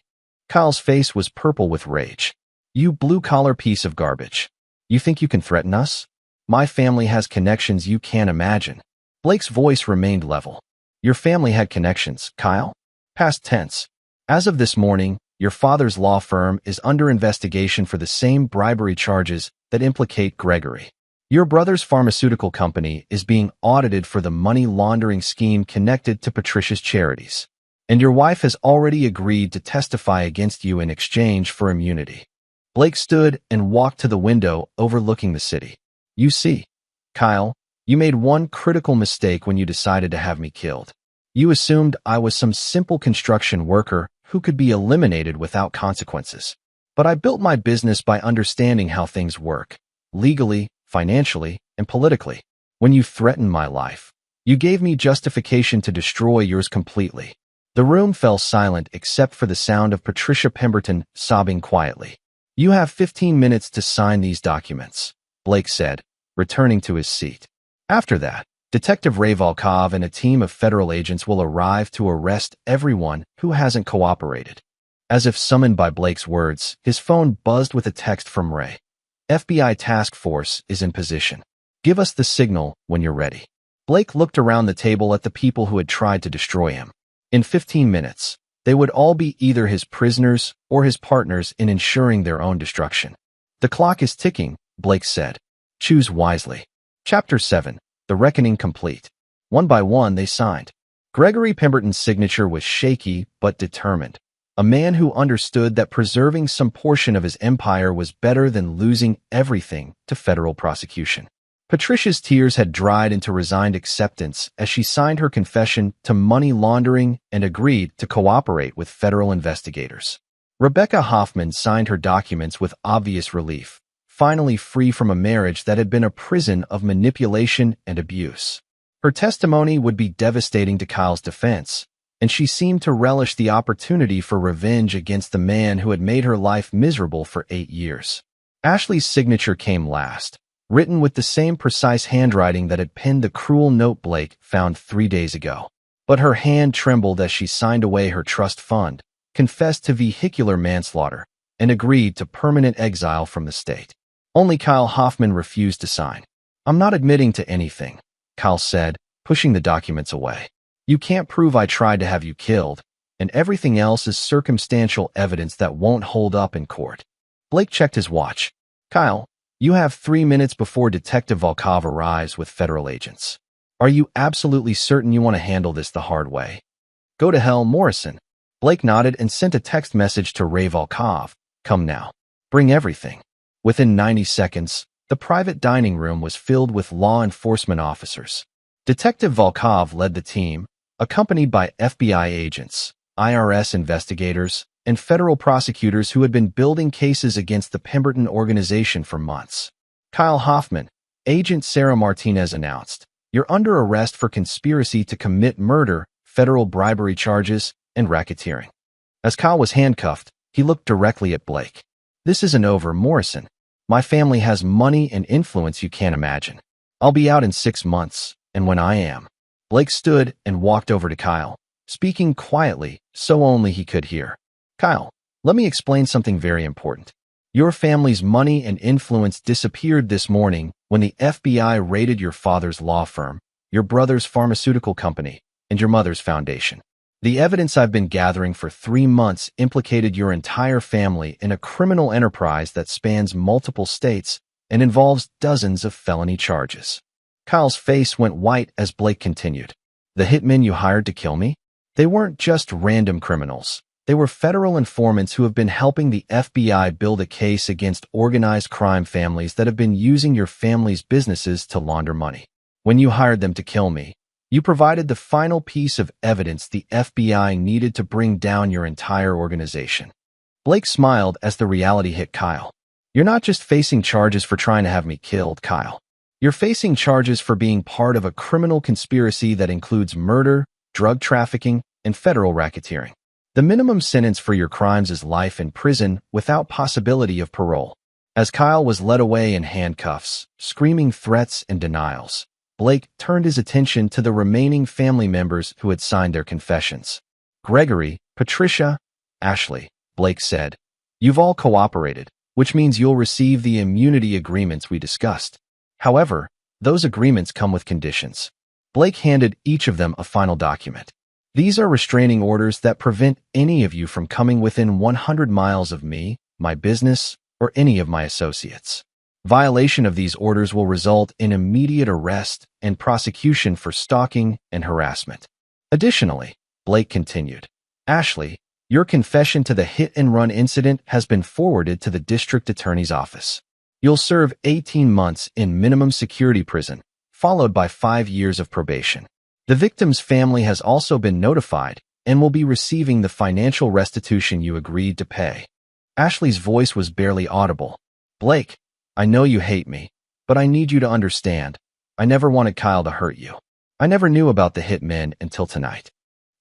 Kyle's face was purple with rage. You blue-collar piece of garbage. You think you can threaten us? My family has connections you can't imagine. Blake's voice remained level. Your family had connections, Kyle? Past tense. As of this morning, your father's law firm is under investigation for the same bribery charges that implicate Gregory. Your brother's pharmaceutical company is being audited for the money laundering scheme connected to Patricia's charities. And your wife has already agreed to testify against you in exchange for immunity. Blake stood and walked to the window overlooking the city. You see, Kyle, you made one critical mistake when you decided to have me killed. You assumed I was some simple construction worker who could be eliminated without consequences. But I built my business by understanding how things work, legally, financially, and politically. When you threatened my life, you gave me justification to destroy yours completely. The room fell silent except for the sound of Patricia Pemberton sobbing quietly. You have 15 minutes to sign these documents, Blake said, returning to his seat. After that, Detective Ray Volkov and a team of federal agents will arrive to arrest everyone who hasn't cooperated. As if summoned by Blake's words, his phone buzzed with a text from Ray. FBI task force is in position. Give us the signal when you're ready. Blake looked around the table at the people who had tried to destroy him. In 15 minutes, they would all be either his prisoners or his partners in ensuring their own destruction. The clock is ticking, Blake said. Choose wisely. Chapter 7. The Reckoning Complete. One by one they signed. Gregory Pemberton's signature was shaky but determined. A man who understood that preserving some portion of his empire was better than losing everything to federal prosecution. Patricia's tears had dried into resigned acceptance as she signed her confession to money laundering and agreed to cooperate with federal investigators. Rebecca Hoffman signed her documents with obvious relief, finally free from a marriage that had been a prison of manipulation and abuse. Her testimony would be devastating to Kyle's defense, and she seemed to relish the opportunity for revenge against the man who had made her life miserable for 8 years. Ashley's signature came last, written with the same precise handwriting that had penned the cruel note Blake found 3 days ago. But her hand trembled as she signed away her trust fund, confessed to vehicular manslaughter, and agreed to permanent exile from the state. Only Kyle Hoffman refused to sign. "I'm not admitting to anything," Kyle said, pushing the documents away. "You can't prove I tried to have you killed, and everything else is circumstantial evidence that won't hold up in court." Blake checked his watch. "Kyle, you have 3 minutes before Detective Volkov arrives with federal agents. Are you absolutely certain you want to handle this the hard way?" "Go to hell, Morrison." Blake nodded and sent a text message to Ray Volkov. "Come now. Bring everything." Within 90 seconds, the private dining room was filled with law enforcement officers. Detective Volkov led the team, accompanied by FBI agents, IRS investigators, and federal prosecutors who had been building cases against the Pemberton organization for months. "Kyle Hoffman," Agent Sarah Martinez announced, "you're under arrest for conspiracy to commit murder, federal bribery charges, and racketeering." As Kyle was handcuffed, he looked directly at Blake. "This isn't over, Morrison. My family has money and influence you can't imagine. I'll be out in 6 months, and when I am..." Blake stood and walked over to Kyle, speaking quietly so only he could hear. "Kyle, let me explain something very important. Your family's money and influence disappeared this morning when the FBI raided your father's law firm, your brother's pharmaceutical company, and your mother's foundation. The evidence I've been gathering for 3 months implicated your entire family in a criminal enterprise that spans multiple states and involves dozens of felony charges." Kyle's face went white as Blake continued. "The hitmen you hired to kill me? They weren't just random criminals. They were federal informants who have been helping the FBI build a case against organized crime families that have been using your family's businesses to launder money. When you hired them to kill me, you provided the final piece of evidence the FBI needed to bring down your entire organization." Blake smiled as the reality hit Kyle. "You're not just facing charges for trying to have me killed, Kyle. You're facing charges for being part of a criminal conspiracy that includes murder, drug trafficking, and federal racketeering. The minimum sentence for your crimes is life in prison without possibility of parole." As Kyle was led away in handcuffs, screaming threats and denials, Blake turned his attention to the remaining family members who had signed their confessions. "Gregory, Patricia, Ashley," Blake said, "you've all cooperated, which means you'll receive the immunity agreements we discussed. However, those agreements come with conditions." Blake handed each of them a final document. "These are restraining orders that prevent any of you from coming within 100 miles of me, my business, or any of my associates. Violation of these orders will result in immediate arrest and prosecution for stalking and harassment." Additionally, Blake continued, "Ashley, your confession to the hit-and-run incident has been forwarded to the district attorney's office. You'll serve 18 months in minimum security prison, followed by 5 years of probation. The victim's family has also been notified and will be receiving the financial restitution you agreed to pay." Ashley's voice was barely audible. "Blake, I know you hate me, but I need you to understand. I never wanted Kyle to hurt you. I never knew about the hitmen until tonight."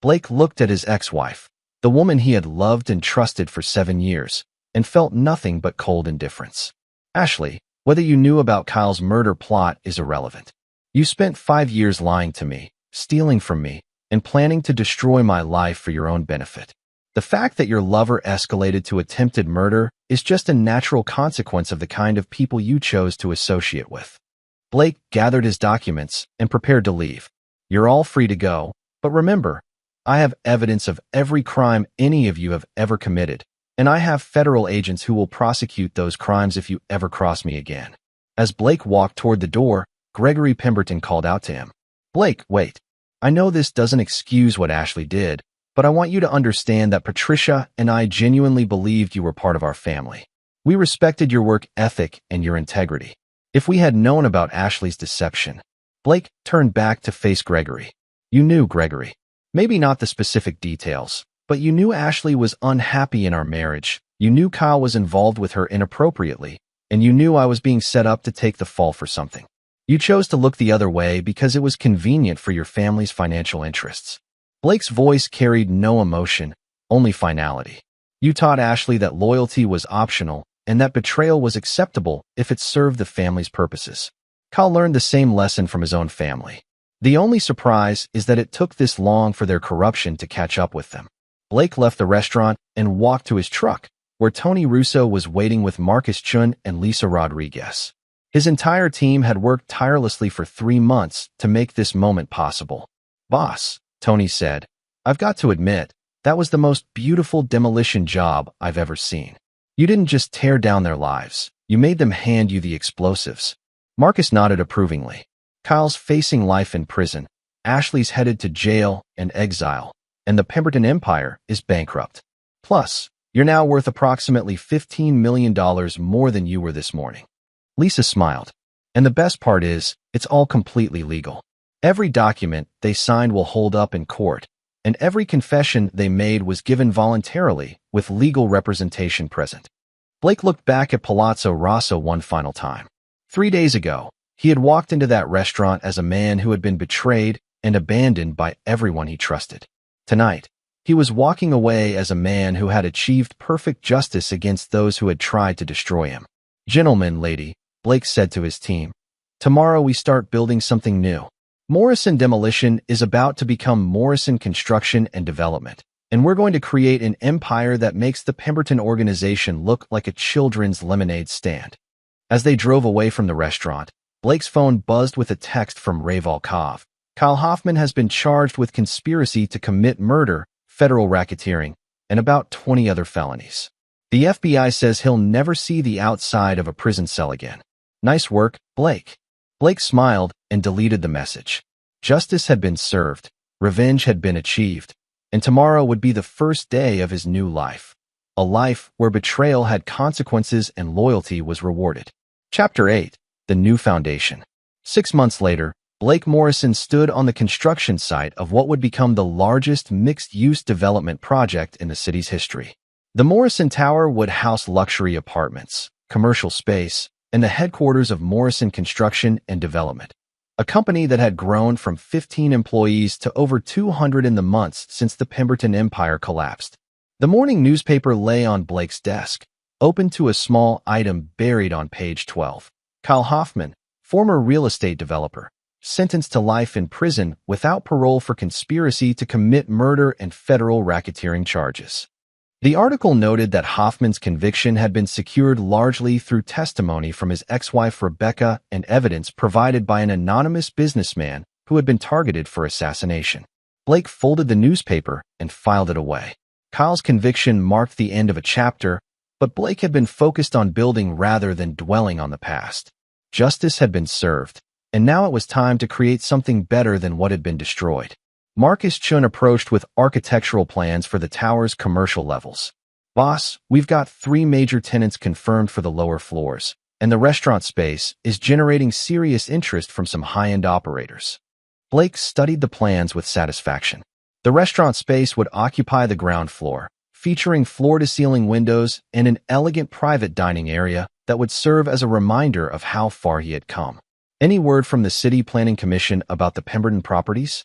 Blake looked at his ex-wife, the woman he had loved and trusted for 7 years, and felt nothing but cold indifference. "Ashley, whether you knew about Kyle's murder plot is irrelevant. You spent 5 years lying to me, stealing from me, and planning to destroy my life for your own benefit. The fact that your lover escalated to attempted murder is just a natural consequence of the kind of people you chose to associate with." Blake gathered his documents and prepared to leave. "You're all free to go, but remember, I have evidence of every crime any of you have ever committed, and I have federal agents who will prosecute those crimes if you ever cross me again." As Blake walked toward the door, Gregory Pemberton called out to him. "Blake, wait. I know this doesn't excuse what Ashley did, but I want you to understand that Patricia and I genuinely believed you were part of our family. We respected your work ethic and your integrity. If we had known about Ashley's deception..." Blake turned back to face Gregory. "You knew, Gregory. Maybe not the specific details, but you knew Ashley was unhappy in our marriage. You knew Kyle was involved with her inappropriately, and you knew I was being set up to take the fall for something. You chose to look the other way because it was convenient for your family's financial interests." Blake's voice carried no emotion, only finality. "You taught Ashley that loyalty was optional and that betrayal was acceptable if it served the family's purposes. Kyle learned the same lesson from his own family. The only surprise is that it took this long for their corruption to catch up with them." Blake left the restaurant and walked to his truck, where Tony Russo was waiting with Marcus Chun and Lisa Rodriguez. His entire team had worked tirelessly for 3 months to make this moment possible. "Boss," Tony said, "I've got to admit, that was the most beautiful demolition job I've ever seen. You didn't just tear down their lives, you made them hand you the explosives." Marcus nodded approvingly. "Kyle's facing life in prison, Ashley's headed to jail and exile, and the Pemberton Empire is bankrupt. Plus, you're now worth approximately $15 million more than you were this morning." Lisa smiled. "And the best part is, it's all completely legal. Every document they signed will hold up in court, and every confession they made was given voluntarily with legal representation present." Blake looked back at Palazzo Rosso one final time. 3 days ago, he had walked into that restaurant as a man who had been betrayed and abandoned by everyone he trusted. Tonight, he was walking away as a man who had achieved perfect justice against those who had tried to destroy him. "Gentlemen, lady," Blake said to his team, "tomorrow we start building something new. Morrison Demolition is about to become Morrison Construction and Development, and we're going to create an empire that makes the Pemberton organization look like a children's lemonade stand." As they drove away from the restaurant, Blake's phone buzzed with a text from Ray Volkov. "Kyle Hoffman has been charged with conspiracy to commit murder, federal racketeering, and about 20 other felonies. The FBI says he'll never see the outside of a prison cell again. Nice work, Blake." Blake smiled and deleted the message. Justice had been served, revenge had been achieved, and tomorrow would be the first day of his new life. A life where betrayal had consequences and loyalty was rewarded. Chapter 8. The New Foundation. 6 months later, Blake Morrison stood on the construction site of what would become the largest mixed-use development project in the city's history. The Morrison Tower would house luxury apartments, commercial space, and the headquarters of Morrison Construction and Development, a company that had grown from 15 employees to over 200 in the months since the Pemberton Empire collapsed. The morning newspaper lay on Blake's desk, open to a small item buried on page 12. Kyle Hoffman, former real estate developer, sentenced to life in prison without parole for conspiracy to commit murder and federal racketeering charges. The article noted that Hoffman's conviction had been secured largely through testimony from his ex-wife Rebecca and evidence provided by an anonymous businessman who had been targeted for assassination. Blake folded the newspaper and filed it away. Kyle's conviction marked the end of a chapter, but Blake had been focused on building rather than dwelling on the past. Justice had been served, and now it was time to create something better than what had been destroyed. Marcus Chun approached with architectural plans for the tower's commercial levels. "Boss, we've got 3 major tenants confirmed for the lower floors, and the restaurant space is generating serious interest from some high-end operators." Blake studied the plans with satisfaction. The restaurant space would occupy the ground floor, featuring floor-to-ceiling windows and an elegant private dining area that would serve as a reminder of how far he had come. "Any word from the City Planning Commission about the Pemberton properties?"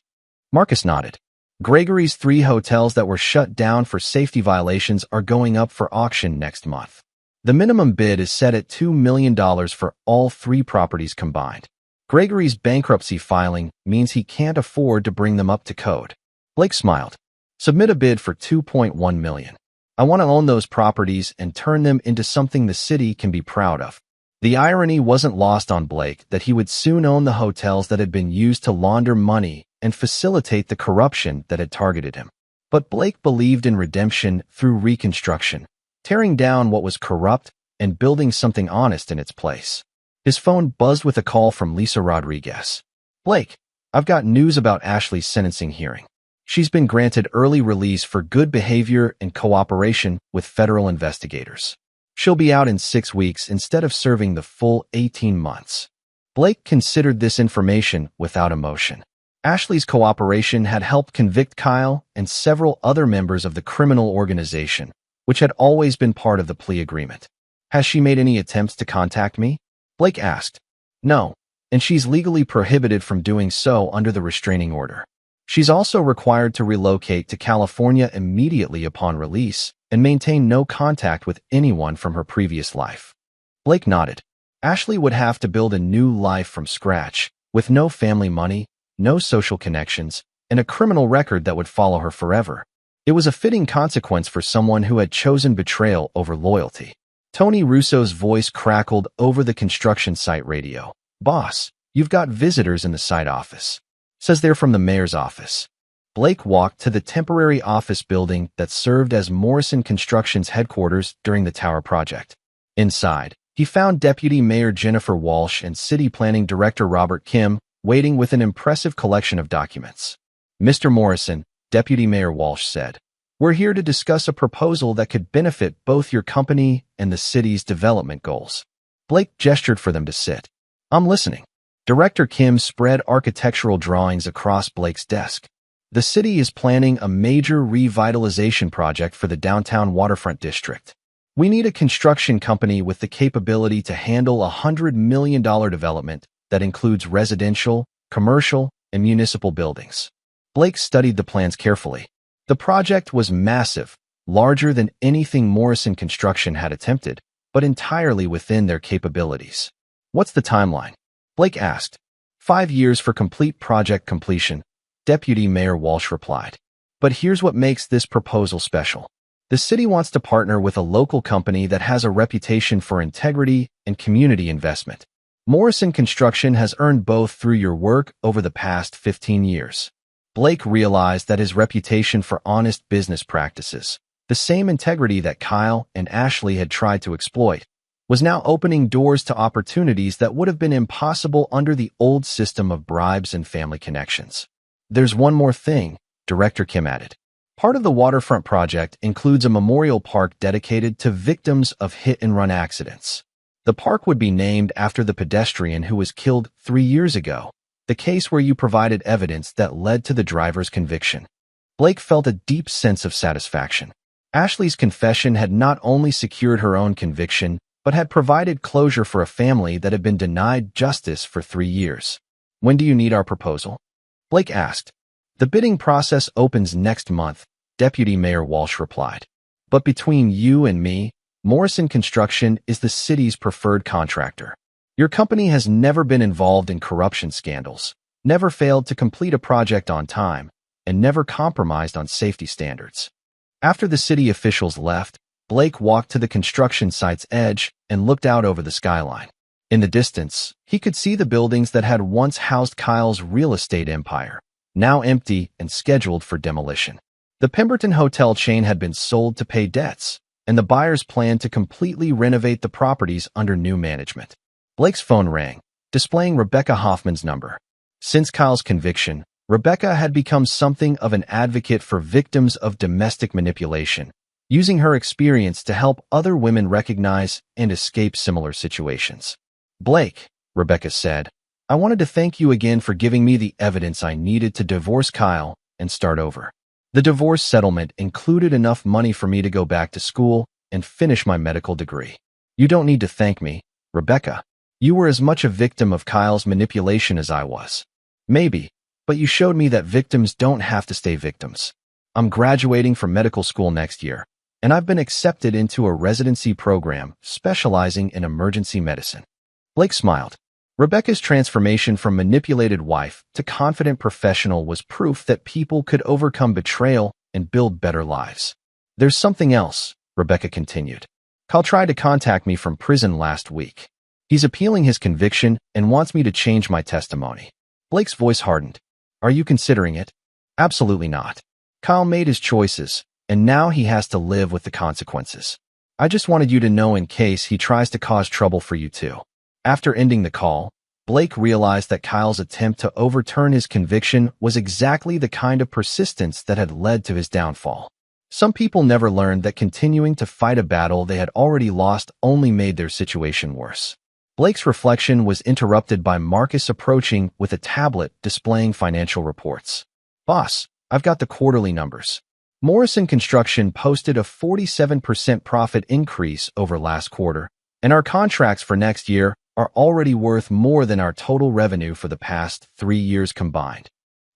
Marcus nodded. "Gregory's 3 hotels that were shut down for safety violations are going up for auction next month. The minimum bid is set at $2 million for all 3 properties combined. Gregory's bankruptcy filing means he can't afford to bring them up to code." Blake smiled. "Submit a bid for $2.1 million. I want to own those properties and turn them into something the city can be proud of." The irony wasn't lost on Blake that he would soon own the hotels that had been used to launder money and facilitate the corruption that had targeted him. But Blake believed in redemption through reconstruction, tearing down what was corrupt and building something honest in its place. His phone buzzed with a call from Lisa Rodriguez. "Blake, I've got news about Ashley's sentencing hearing. She's been granted early release for good behavior and cooperation with federal investigators. She'll be out in 6 weeks instead of serving the full 18 months. Blake considered this information without emotion. Ashley's cooperation had helped convict Kyle and several other members of the criminal organization, which had always been part of the plea agreement. "Has she made any attempts to contact me?" Blake asked. "No, and she's legally prohibited from doing so under the restraining order. She's also required to relocate to California immediately upon release and maintain no contact with anyone from her previous life." Blake nodded. Ashley would have to build a new life from scratch, with no family money, no social connections, and a criminal record that would follow her forever. It was a fitting consequence for someone who had chosen betrayal over loyalty. Tony Russo's voice crackled over the construction site radio. "Boss, you've got visitors in the site office. Says they're from the mayor's office." Blake walked to the temporary office building that served as Morrison Construction's headquarters during the tower project. Inside, he found Deputy Mayor Jennifer Walsh and City Planning Director Robert Kim waiting with an impressive collection of documents. "Mr. Morrison," Deputy Mayor Walsh said, "we're here to discuss a proposal that could benefit both your company and the city's development goals." Blake gestured for them to sit. "I'm listening." Director Kim spread architectural drawings across Blake's desk. "The city is planning a major revitalization project for the downtown waterfront district. We need a construction company with the capability to handle a $100 million development that includes residential, commercial, and municipal buildings." Blake studied the plans carefully. The project was massive, larger than anything Morrison Construction had attempted, but entirely within their capabilities. "What's the timeline?" Blake asked. 5 years for complete project completion," Deputy Mayor Walsh replied. "But here's what makes this proposal special. The city wants to partner with a local company that has a reputation for integrity and community investment. Morrison Construction has earned both through your work over the past 15 years. Blake realized that his reputation for honest business practices, the same integrity that Kyle and Ashley had tried to exploit, was now opening doors to opportunities that would have been impossible under the old system of bribes and family connections. "There's one more thing," Director Kim added. "Part of the waterfront project includes a memorial park dedicated to victims of hit-and-run accidents. The park would be named after the pedestrian who was killed 3 years ago, the case where you provided evidence that led to the driver's conviction." Blake felt a deep sense of satisfaction. Ashley's confession had not only secured her own conviction, but had provided closure for a family that had been denied justice for 3 years. "When do you need our proposal?" Blake asked. "The bidding process opens next month," Deputy Mayor Walsh replied. "But between you and me, Morrison Construction is the city's preferred contractor. Your company has never been involved in corruption scandals, never failed to complete a project on time, and never compromised on safety standards." After the city officials left, Blake walked to the construction site's edge and looked out over the skyline. In the distance, he could see the buildings that had once housed Kyle's real estate empire, now empty and scheduled for demolition. The Pemberton Hotel chain had been sold to pay debts, and the buyers planned to completely renovate the properties under new management. Blake's phone rang, displaying Rebecca Hoffman's number. Since Kyle's conviction, Rebecca had become something of an advocate for victims of domestic manipulation, using her experience to help other women recognize and escape similar situations. "Blake," Rebecca said, "I wanted to thank you again for giving me the evidence I needed to divorce Kyle and start over. The divorce settlement included enough money for me to go back to school and finish my medical degree. You don't need to thank me, Rebecca. You were as much a victim of Kyle's manipulation as I was. Maybe, but you showed me that victims don't have to stay victims. I'm graduating from medical school next year, and I've been accepted into a residency program specializing in emergency medicine." Blake smiled. Rebecca's transformation from manipulated wife to confident professional was proof that people could overcome betrayal and build better lives. "There's something else," Rebecca continued. "Kyle tried to contact me from prison last week. He's appealing his conviction and wants me to change my testimony." Blake's voice hardened. "Are you considering it?" "Absolutely not. Kyle made his choices, and now he has to live with the consequences. I just wanted you to know in case he tries to cause trouble for you too." After ending the call, Blake realized that Kyle's attempt to overturn his conviction was exactly the kind of persistence that had led to his downfall. Some people never learned that continuing to fight a battle they had already lost only made their situation worse. Blake's reflection was interrupted by Marcus approaching with a tablet displaying financial reports. "Boss, I've got the quarterly numbers. Morrison Construction posted a 47% profit increase over last quarter, and our contracts for next year are already worth more than our total revenue for the past 3 years combined."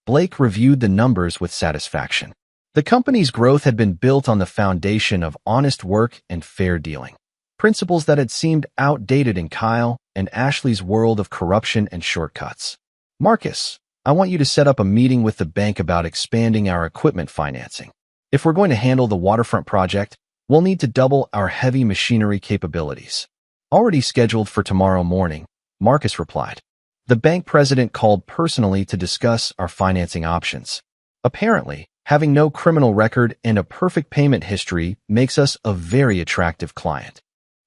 Blake reviewed the numbers with satisfaction. The company's growth had been built on the foundation of honest work and fair dealing, principles that had seemed outdated in Kyle and Ashley's world of corruption and shortcuts. "Marcus, I want you to set up a meeting with the bank about expanding our equipment financing. If we're going to handle the waterfront project, we'll need to double our heavy machinery capabilities. Already scheduled for tomorrow morning, Marcus replied. The bank president called personally to discuss our financing options. Apparently, having no criminal record and a perfect payment history makes us a very attractive client.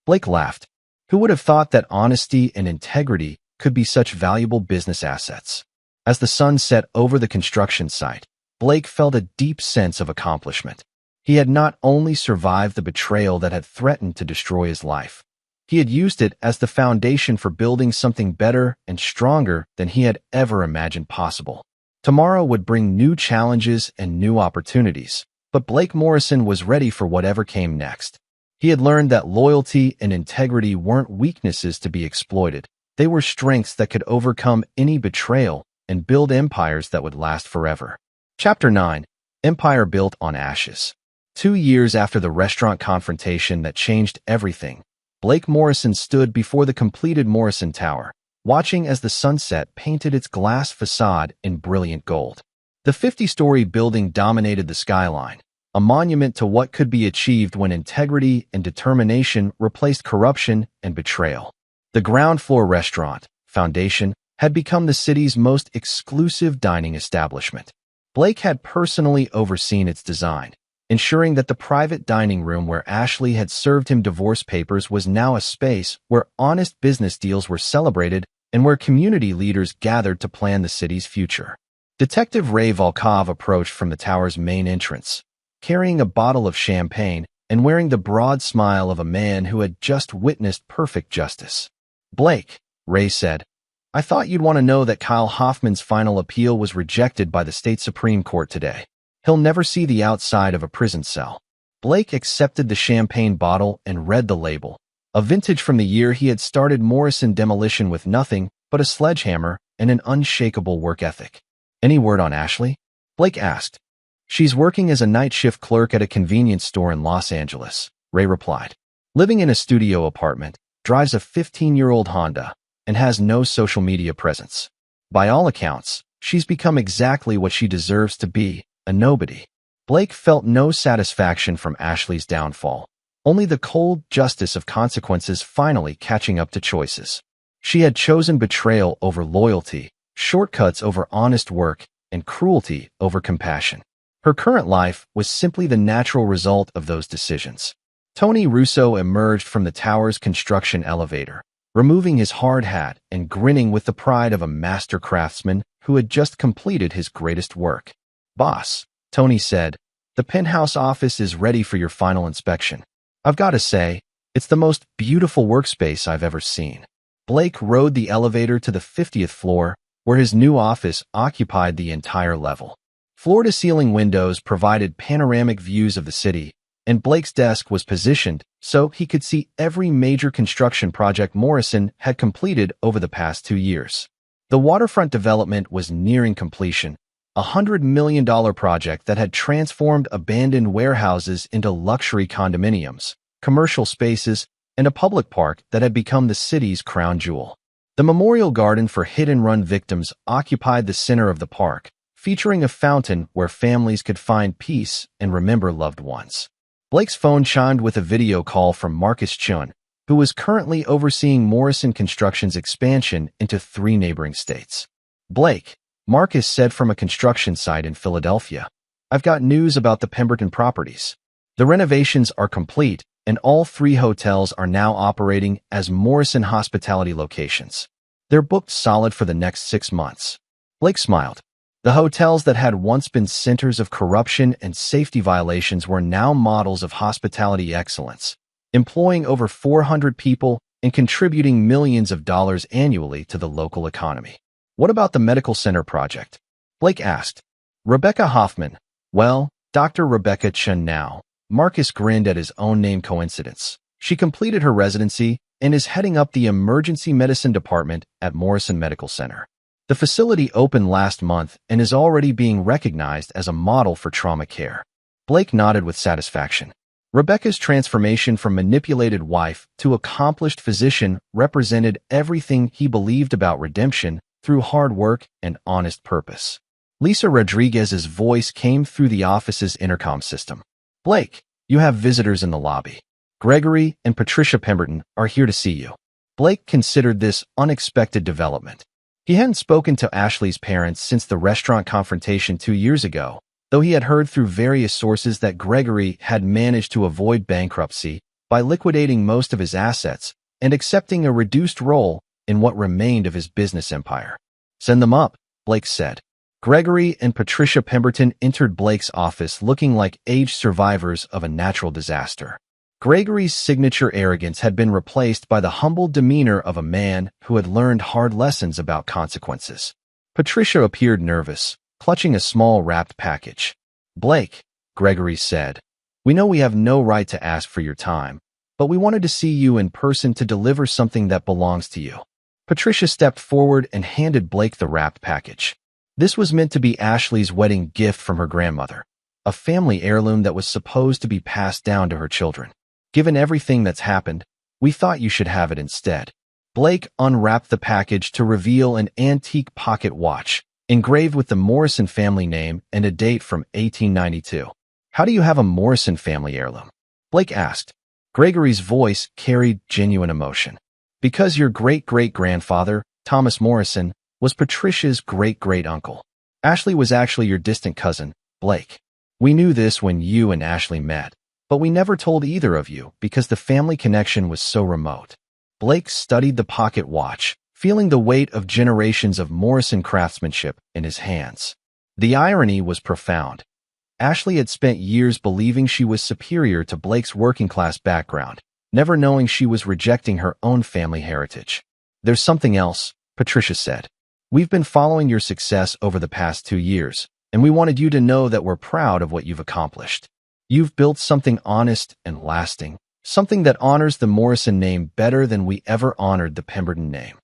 Blake laughed. Who would have thought that honesty and integrity could be such valuable business assets? As the sun set over the construction site, Blake felt a deep sense of accomplishment. He had not only survived the betrayal that had threatened to destroy his life, he had used it as the foundation for building something better and stronger than he had ever imagined possible. Tomorrow would bring new challenges and new opportunities, but Blake Morrison was ready for whatever came next. He had learned that loyalty and integrity weren't weaknesses to be exploited. They were strengths that could overcome any betrayal and build empires that would last forever. Chapter 9. Empire Built on Ashes. 2 years after the restaurant confrontation that changed everything, Blake Morrison stood before the completed Morrison Tower, watching as the sunset painted its glass facade in brilliant gold. The 50-story building dominated the skyline, a monument to what could be achieved when integrity and determination replaced corruption and betrayal. The ground-floor restaurant, Foundation, had become the city's most exclusive dining establishment. Blake had personally overseen its design, ensuring that the private dining room where Ashley had served him divorce papers was now a space where honest business deals were celebrated and where community leaders gathered to plan the city's future. Detective Ray Volkov approached from the tower's main entrance, carrying a bottle of champagne and wearing the broad smile of a man who had just witnessed perfect justice. Blake, Ray said, I thought you'd want to know that Kyle Hoffman's final appeal was rejected by the state Supreme Court today. He'll never see the outside of a prison cell. Blake accepted the champagne bottle and read the label, a vintage from the year he had started Morrison Demolition with nothing but a sledgehammer and an unshakable work ethic. Any word on Ashley? Blake asked. She's working as a night shift clerk at a convenience store in Los Angeles, Ray replied. Living in a studio apartment, drives a 15-year-old Honda, and has no social media presence. By all accounts, she's become exactly what she deserves to be, a nobody. Blake felt no satisfaction from Ashley's downfall, only the cold justice of consequences finally catching up to choices. She had chosen betrayal over loyalty, shortcuts over honest work, and cruelty over compassion. Her current life was simply the natural result of those decisions. Tony Russo emerged from the tower's construction elevator, removing his hard hat and grinning with the pride of a master craftsman who had just completed his greatest work. Boss, Tony said, the penthouse office is ready for your final inspection. I've got to say, it's the most beautiful workspace I've ever seen. Blake rode the elevator to the 50th floor, where his new office occupied the entire level. Floor-to-ceiling windows provided panoramic views of the city, and Blake's desk was positioned so he could see every major construction project Morrison had completed over the past 2 years. The waterfront development was nearing completion, a $100 million project that had transformed abandoned warehouses into luxury condominiums, commercial spaces, and a public park that had become the city's crown jewel. The memorial garden for hit-and-run victims occupied the center of the park, featuring a fountain where families could find peace and remember loved ones. Blake's phone chimed with a video call from Marcus Chun, who was currently overseeing Morrison Construction's expansion into 3 neighboring states. Blake, Marcus said from a construction site in Philadelphia, I've got news about the Pemberton properties. The renovations are complete, and all 3 hotels are now operating as Morrison hospitality locations. They're booked solid for the next 6 months. Blake smiled. The hotels that had once been centers of corruption and safety violations were now models of hospitality excellence, employing over 400 people and contributing millions of dollars annually to the local economy. What about the medical center project? Blake asked. Rebecca Hoffman. Well, Dr. Rebecca Chen now. Marcus grinned at his own name coincidence. She completed her residency and is heading up the emergency medicine department at Morrison Medical Center. The facility opened last month and is already being recognized as a model for trauma care. Blake nodded with satisfaction. Rebecca's transformation from manipulated wife to accomplished physician represented everything he believed about redemption through hard work and honest purpose. Lisa Rodriguez's voice came through the office's intercom system. Blake, you have visitors in the lobby. Gregory and Patricia Pemberton are here to see you. Blake considered this unexpected development. He hadn't spoken to Ashley's parents since the restaurant confrontation 2 years ago, though he had heard through various sources that Gregory had managed to avoid bankruptcy by liquidating most of his assets and accepting a reduced role in what remained of his business empire. Send them up, Blake said. Gregory and Patricia Pemberton entered Blake's office looking like aged survivors of a natural disaster. Gregory's signature arrogance had been replaced by the humble demeanor of a man who had learned hard lessons about consequences. Patricia appeared nervous, clutching a small wrapped package. Blake, Gregory said, we know we have no right to ask for your time, but we wanted to see you in person to deliver something that belongs to you. Patricia stepped forward and handed Blake the wrapped package. This was meant to be Ashley's wedding gift from her grandmother, a family heirloom that was supposed to be passed down to her children. Given everything that's happened, we thought you should have it instead. Blake unwrapped the package to reveal an antique pocket watch, engraved with the Morrison family name and a date from 1892. How do you have a Morrison family heirloom? Blake asked. Gregory's voice carried genuine emotion. Because your great-great-grandfather, Thomas Morrison, was Patricia's great-great-uncle. Ashley was actually your distant cousin, Blake. We knew this when you and Ashley met, but we never told either of you because the family connection was so remote. Blake studied the pocket watch, feeling the weight of generations of Morrison craftsmanship in his hands. The irony was profound. Ashley had spent years believing she was superior to Blake's working-class background, never knowing she was rejecting her own family heritage. There's something else, Patricia said. We've been following your success over the past 2 years, and we wanted you to know that we're proud of what you've accomplished. You've built something honest and lasting, something that honors the Morrison name better than we ever honored the Pemberton name.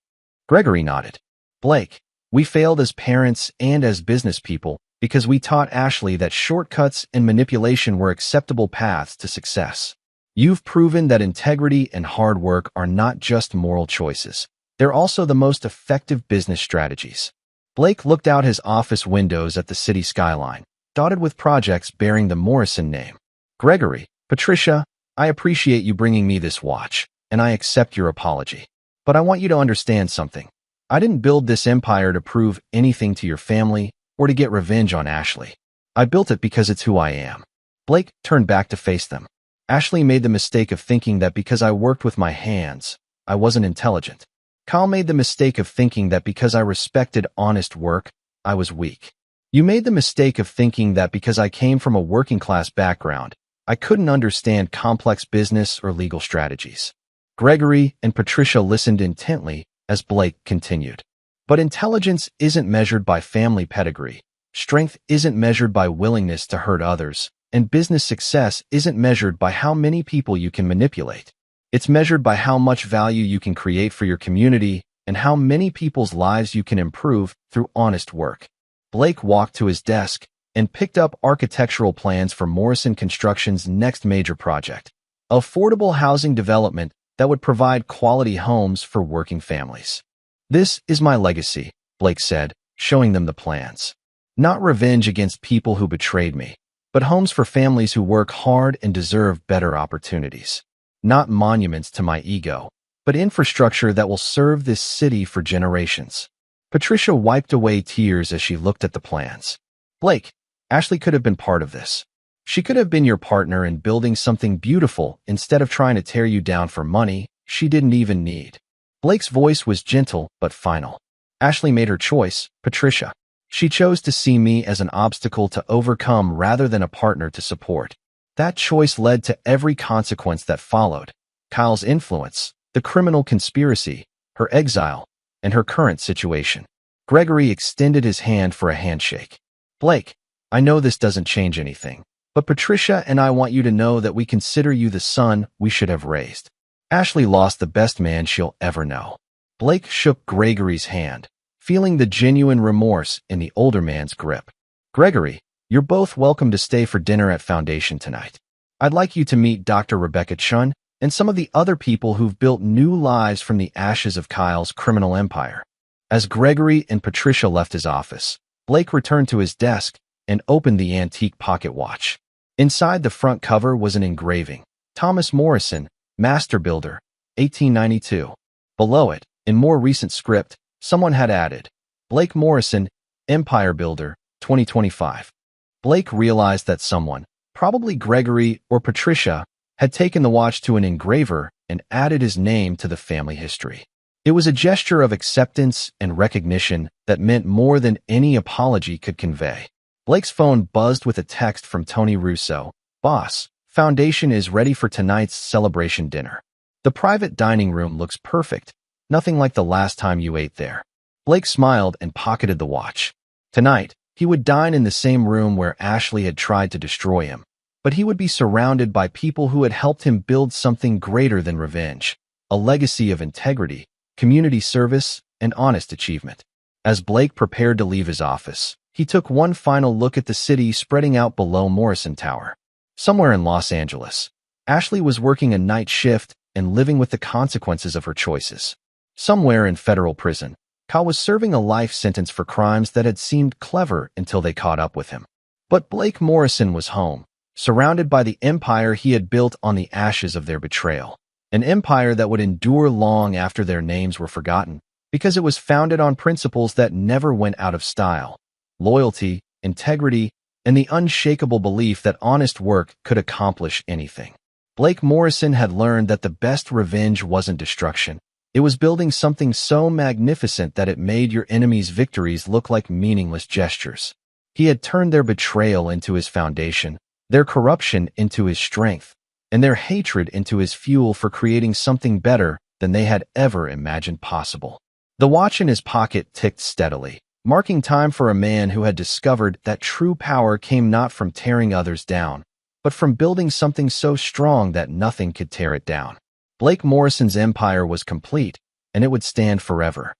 Gregory nodded. Blake, we failed as parents and as business people because we taught Ashley that shortcuts and manipulation were acceptable paths to success. You've proven that integrity and hard work are not just moral choices. They're also the most effective business strategies. Blake looked out his office windows at the city skyline, dotted with projects bearing the Morrison name. Gregory, Patricia, I appreciate you bringing me this watch, and I accept your apology. But I want you to understand something. I didn't build this empire to prove anything to your family or to get revenge on Ashley. I built it because it's who I am. Blake turned back to face them. Ashley made the mistake of thinking that because I worked with my hands, I wasn't intelligent. Kyle made the mistake of thinking that because I respected honest work, I was weak. You made the mistake of thinking that because I came from a working-class background, I couldn't understand complex business or legal strategies. Gregory and Patricia listened intently as Blake continued. But intelligence isn't measured by family pedigree, strength isn't measured by willingness to hurt others, and business success isn't measured by how many people you can manipulate. It's measured by how much value you can create for your community and how many people's lives you can improve through honest work. Blake walked to his desk and picked up architectural plans for Morrison Construction's next major project, affordable housing development that would provide quality homes for working families. This is my legacy, Blake said, showing them the plans. Not revenge against people who betrayed me, but homes for families who work hard and deserve better opportunities. Not monuments to my ego, but infrastructure that will serve this city for generations. Patricia wiped away tears as she looked at the plans. Blake, Ashley could have been part of this. She could have been your partner in building something beautiful instead of trying to tear you down for money she didn't even need. Blake's voice was gentle but final. Ashley made her choice, Patricia. She chose to see me as an obstacle to overcome rather than a partner to support. That choice led to every consequence that followed. Kyle's influence, the criminal conspiracy, her exile, and her current situation. Gregory extended his hand for a handshake. Blake, I know this doesn't change anything, but Patricia and I want you to know that we consider you the son we should have raised. Ashley lost the best man she'll ever know. Blake shook Gregory's hand, feeling the genuine remorse in the older man's grip. Gregory, you're both welcome to stay for dinner at Foundation tonight. I'd like you to meet Dr. Rebecca Chun and some of the other people who've built new lives from the ashes of Kyle's criminal empire. As Gregory and Patricia left his office, Blake returned to his desk and opened the antique pocket watch. Inside the front cover was an engraving. Thomas Morrison, Master Builder, 1892. Below it, in more recent script, someone had added, Blake Morrison, Empire Builder, 2025. Blake realized that someone, probably Gregory or Patricia, had taken the watch to an engraver and added his name to the family history. It was a gesture of acceptance and recognition that meant more than any apology could convey. Blake's phone buzzed with a text from Tony Russo. Boss, Foundation is ready for tonight's celebration dinner. The private dining room looks perfect, nothing like the last time you ate there. Blake smiled and pocketed the watch. Tonight, he would dine in the same room where Ashley had tried to destroy him, but he would be surrounded by people who had helped him build something greater than revenge, a legacy of integrity, community service, and honest achievement. As Blake prepared to leave his office, he took one final look at the city spreading out below Morrison Tower. Somewhere in Los Angeles, Ashley was working a night shift and living with the consequences of her choices. Somewhere in federal prison, Kyle was serving a life sentence for crimes that had seemed clever until they caught up with him. But Blake Morrison was home, surrounded by the empire he had built on the ashes of their betrayal. An empire that would endure long after their names were forgotten, because it was founded on principles that never went out of style: loyalty, integrity, and the unshakable belief that honest work could accomplish anything. Blake Morrison had learned that the best revenge wasn't destruction. It was building something so magnificent that it made your enemy's victories look like meaningless gestures. He had turned their betrayal into his foundation, their corruption into his strength, and their hatred into his fuel for creating something better than they had ever imagined possible. The watch in his pocket ticked steadily, marking time for a man who had discovered that true power came not from tearing others down, but from building something so strong that nothing could tear it down. Blake Morrison's empire was complete, and it would stand forever.